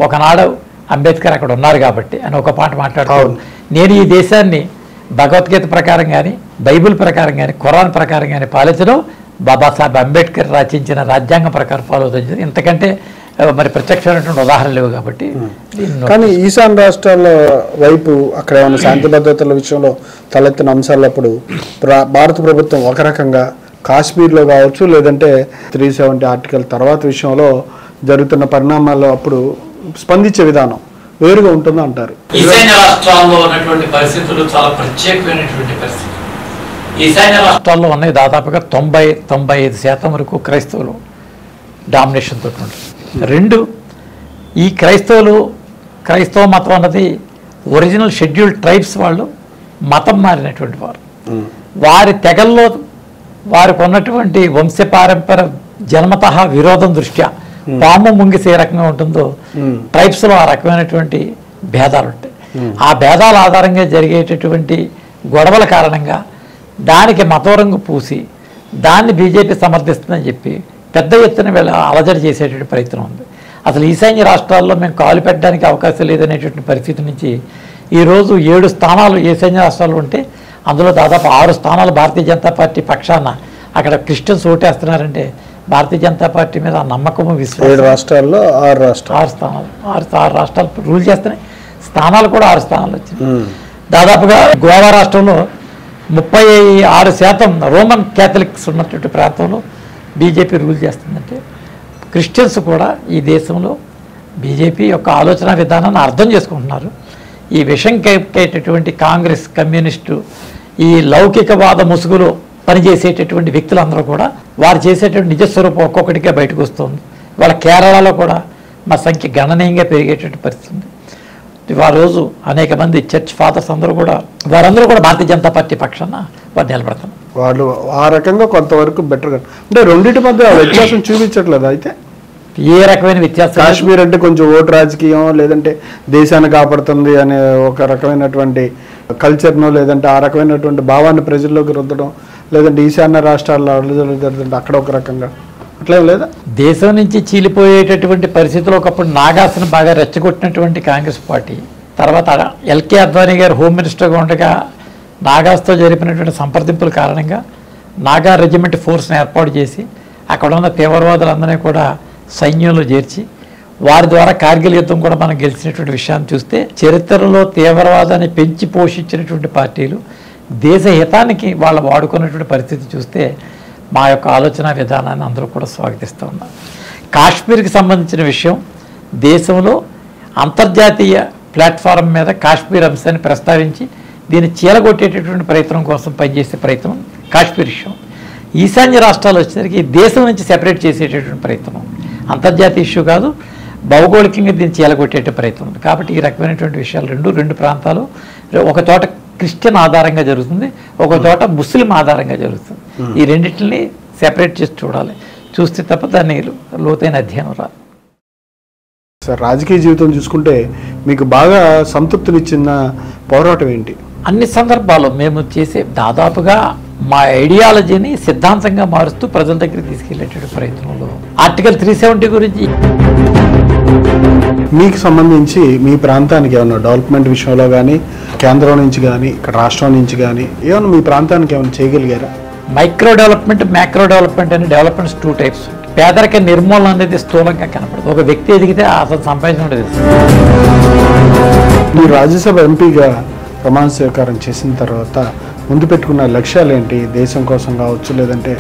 ఒకనాడు అంబేద్కర్ అక్కడ ఉన్నారు కాబట్టి అని ఒక మాట మాట్లాడుతూ, నేను ఈ దేశాన్ని భగవద్గీత ప్రకారం కానీ, బైబిల్ ప్రకారం కానీ, ఖురాన్ ప్రకారం కానీ పాలించడం బాబాసాహెబ్ అంబేద్కర్ రచించిన రాజ్యాంగం ప్రకారం ఫాలో అవుతుంది. ఇంతకంటే మరి ప్రత్యక్షమైనటువంటి ఉదాహరణ లేవు కాబట్టి. కానీ ఈశాన్య రాష్ట్రాల వైపు అక్కడ ఏమైనా శాంతి భద్రతల విషయంలో తలెత్తిన అంశాలప్పుడు భారత ప్రభుత్వం ఒక రకంగా, కాశ్మీర్లో కావచ్చు లేదంటే 370 ఆర్టికల్ తర్వాత విషయంలో జరుగుతున్న పరిణామాల్లో అప్పుడు స్పందించే విధానం వేరుగా ఉంటుందో అంటారు. ఈశాన్య రాష్ట్రాల్లో ఉన్నటువంటి పరిస్థితులు చాలా ప్రత్యేకమైనటువంటి పరిస్థితులు. ఈశాన్య రాష్ట్రాల్లో ఉన్నాయి దాదాపుగా 90-95% వరకు క్రైస్తవులు డామినేషన్ తోటి ఉంటారు. 2, ఈ క్రైస్తవ మతం అన్నది ఒరిజినల్ షెడ్యూల్డ్ ట్రైబ్స్ వాళ్ళు మతం మారినటువంటి వారు. వారి తెగల్లో వారికి ఉన్నటువంటి వంశపారంపర జన్మతః విరోధం దృష్ట్యా పాము ముంగిసే రకంగా ఉంటుందో ట్రైబ్స్లో ఆ రకమైనటువంటి భేదాలు ఉంటాయి. ఆ భేదాల ఆధారంగా జరిగేటటువంటి గొడవల కారణంగా దానికి మతోరంగు పూసి దాన్ని బీజేపీ సమర్థిస్తుందని చెప్పి పెద్ద ఎత్తున వీళ్ళ అలజడి చేసేటువంటి ప్రయత్నం ఉంది. అసలు ఈశాన్య రాష్ట్రాల్లో మేము కాలు పెట్టడానికి అవకాశం లేదనేటువంటి పరిస్థితి నుంచి ఈరోజు 7 స్థానాలు ఈశాన్య రాష్ట్రాలు ఉంటే అందులో దాదాపు 6 స్థానాలు భారతీయ జనతా పార్టీ పక్షాన అక్కడ క్రిస్టియన్స్ ఓటేస్తున్నారంటే భారతీయ జనతా పార్టీ మీద నమ్మకము, విశ్వాసం. 7 రాష్ట్రాల్లో 6 స్థానాలు 6 రాష్ట్రాలు రూల్ చేస్తున్నాయి. స్థానాలు కూడా 6 స్థానాలు వచ్చినాయి. దాదాపుగా గోవా రాష్ట్రంలో 36% రోమన్ క్యాథలిక్స్ ఉన్నటువంటి ప్రాంతంలో బీజేపీ రూల్ చేస్తుందంటే క్రిస్టియన్స్ కూడా ఈ దేశంలో బీజేపీ యొక్క ఆలోచన విధానాన్ని అర్థం చేసుకుంటున్నారు. ఈ విషం కట్టేటటువంటి కాంగ్రెస్, కమ్యూనిస్టు, ఈ లౌకికవాద ముసుగులో పనిచేసేటటువంటి వ్యక్తులందరూ కూడా వారు చేసేటువంటి నిజస్వరూపం ఒక్కొక్కటిగా బయటకు వస్తుంది. వాళ్ళ కేరళలో కూడా మా సంఖ్య గణనీయంగా పెరిగేటువంటి పరిస్థితి ఉంది. ఆ రోజు అనేక మంది చర్చ్ ఫాదర్స్ వారందరూ కూడా భారతీయ జనతా పార్టీ పక్షాన వారు నిలబడతారు. వాళ్ళు ఆ రకంగా కొంతవరకు బెటర్గా అంటే రెండింటి మధ్య వ్యత్యాసం చూపించట్లేదు. అయితే ఏ రకమైన వ్యత్యాసం? కాశ్మీర్ అంటే కొంచెం ఓటు రాజకీయం, లేదంటే దేశాన్ని కాపాడుతుంది అనే ఒక రకమైనటువంటి కల్చర్ను, లేదంటే ఆ రకమైనటువంటి భావాన్ని ప్రజల్లోకి రుద్దడం, లేదంటే ఈశాన్య రాష్ట్రాల్లో జరుగుతుంటే అక్కడ ఒక రకంగా అట్లేం లేదా? దేశం నుంచి చీలిపోయేటటువంటి పరిస్థితులు ఒకప్పుడు నాగాస్ను బాగా రెచ్చగొట్టినటువంటి కాంగ్రెస్ పార్టీ తర్వాత ఎల్కే అద్వానీ గారు హోమ్ మినిస్టర్గా ఉండగా నాగాస్తో జరిపినటువంటి సంప్రదింపుల కారణంగా నాగా రెజిమెంట్ ఫోర్స్ని ఏర్పాటు చేసి అక్కడ ఉన్న తీవ్రవాదులందరినీ కూడా సైన్యంలో చేర్చి వారి ద్వారా కార్గిల్ యుద్ధం కూడా మనం గెలిచినటువంటి విషయాన్ని చూస్తే చరిత్రలో తీవ్రవాదాన్ని పెంచి పోషించినటువంటి పార్టీలు దేశ హితానికి వాళ్ళు వాడుకున్నటువంటి పరిస్థితి చూస్తే మా యొక్క ఆలోచన విధానాన్ని అందరూ కూడా స్వాగతిస్తూ ఉన్నారు. కాశ్మీర్కి సంబంధించిన విషయం దేశంలో అంతర్జాతీయ ప్లాట్ఫారం మీద కాశ్మీర్ అంశాన్ని ప్రస్తావించి దీన్ని చీలగొట్టేటటువంటి ప్రయత్నం కోసం పనిచేసే ప్రయత్నం కాశ్మీర్ విషయం. ఈశాన్య రాష్ట్రాలు వచ్చేసరికి దేశం నుంచి సెపరేట్ చేసేటటువంటి ప్రయత్నం, అంతర్జాతీయ ఇష్యూ కాదు, భౌగోళికంగా దీన్ని చీలగొట్టేట ప్రయత్నం. కాబట్టి ఈ రకమైనటువంటి విషయాలు రెండు ప్రాంతాలు ఒక చోట క్రిస్టియన్ ఆధారంగా జరుగుతుంది, ఒక చోట ముస్లిం ఆధారంగా జరుగుతుంది. ఈ రెండింటిని సెపరేట్ చేసి చూడాలి. చూస్తే తప్ప దాన్ని లోతైన అధ్యయనం రాదు. సార్, రాజకీయ జీవితం చూసుకుంటే మీకు బాగా సంతృప్తినిచ్చిన పోరాటం ఏంటి? అన్ని సందర్భాల్లో మేము చేసే దాదాపుగా మా ఐడియాలజీని సిద్ధాంతంగా మారుస్తూ ప్రజల దగ్గరికి తీసుకెళ్లేటువంటి ప్రయత్నంలో ఆర్టికల్ 370 గురించి. మీకు సంబంధించి మీ ప్రాంతానికి ఏమన్నా డెవలప్మెంట్ విషయంలో కానీ, కేంద్రం నుంచి కానీ, ఇక్కడ రాష్ట్రం నుంచి కానీ ఏమన్నా మీ ప్రాంతానికి ఏమైనా చేయగలిగారా? మైక్రో డెవలప్మెంట్, మ్యాక్రో డెవలప్మెంట్ అని డెవలప్మెంట్స్ 2 టైప్స్. పేదరిక నిర్మూలన అనేది స్థూలంగా కనపడదు. ఒక వ్యక్తి ఎదిగితే అసలు సంపాదించడం తెలుసు. మీరు రాజ్యసభ ఎంపీగా ప్రమాణ స్వీకారం చేసిన తర్వాత ముందు పెట్టుకున్న లక్ష్యాలు ఏంటి? దేశం కోసం కావచ్చు, లేదంటే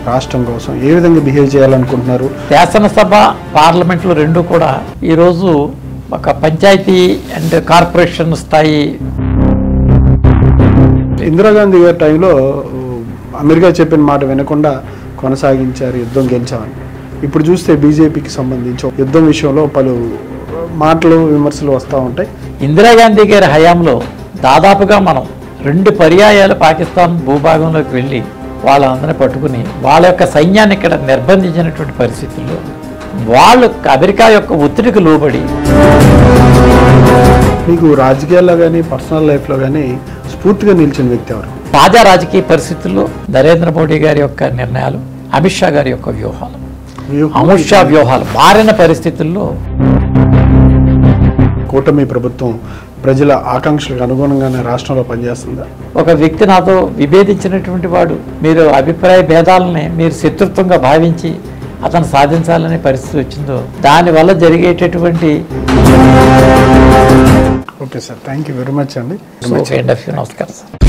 రాష్ట్రం కోసం ఏ విధంగా బిహేవ్ చేయాలనుకుంటున్నారు? శాసనసభ, పార్లమెంట్లు రెండు కూడా ఈరోజు ఒక పంచాయతీ అండ్ కార్పొరేషన్ స్థాయి. ఇందిరాగాంధీ గారి టైంలో అమెరికా చెప్పిన మాట వినకుండా కొనసాగించారు, యుద్ధం గెలిచామని. ఇప్పుడు చూస్తే బీజేపీకి సంబంధించి యుద్ధం విషయంలో పలు మాటలు, విమర్శలు వస్తూ ఉంటాయి. ఇందిరాగాంధీ గారి హయాంలో దాదాపుగా మనం 2 పర్యాయాలు పాకిస్తాన్ భూభాగంలోకి వెళ్ళి వాళ్ళందరినీ పట్టుకుని వాళ్ళ యొక్క సైన్యాన్ని ఇక్కడ నిర్బంధించినటువంటి పరిస్థితుల్లో వాళ్ళు అమెరికా యొక్క ఒత్తిడికి లోబడి. మీకు రాజకీయాల్లో కానీ, పర్సనల్ లైఫ్లో కానీ స్ఫూర్తిగా నిలిచిన వ్యక్తి ఎవరు? తాజా రాజకీయ పరిస్థితుల్లో నరేంద్ర మోడీ గారి యొక్క నిర్ణయాలు, అమిత్ షా గారి యొక్క వ్యూహాలు, అమిత్ షా వ్యూహాలు మారిన పరిస్థితుల్లో కూటమి ప్రభుత్వం ప్రజల ఆకాంక్షలకు అనుగుణంగానే రాష్ట్రంలో పనిచేస్తుందా? ఒక వ్యక్తి నాతో విభేదించినటువంటి వాడు మీరు అభిప్రాయ భేదాలని మీరు శత్రుత్వంగా భావించి అతను సాధించాలనే పరిస్థితి వచ్చిందో దానివల్ల జరిగేటటువంటి. Okay sir, thank you very much అండి. నమస్కారం సార్.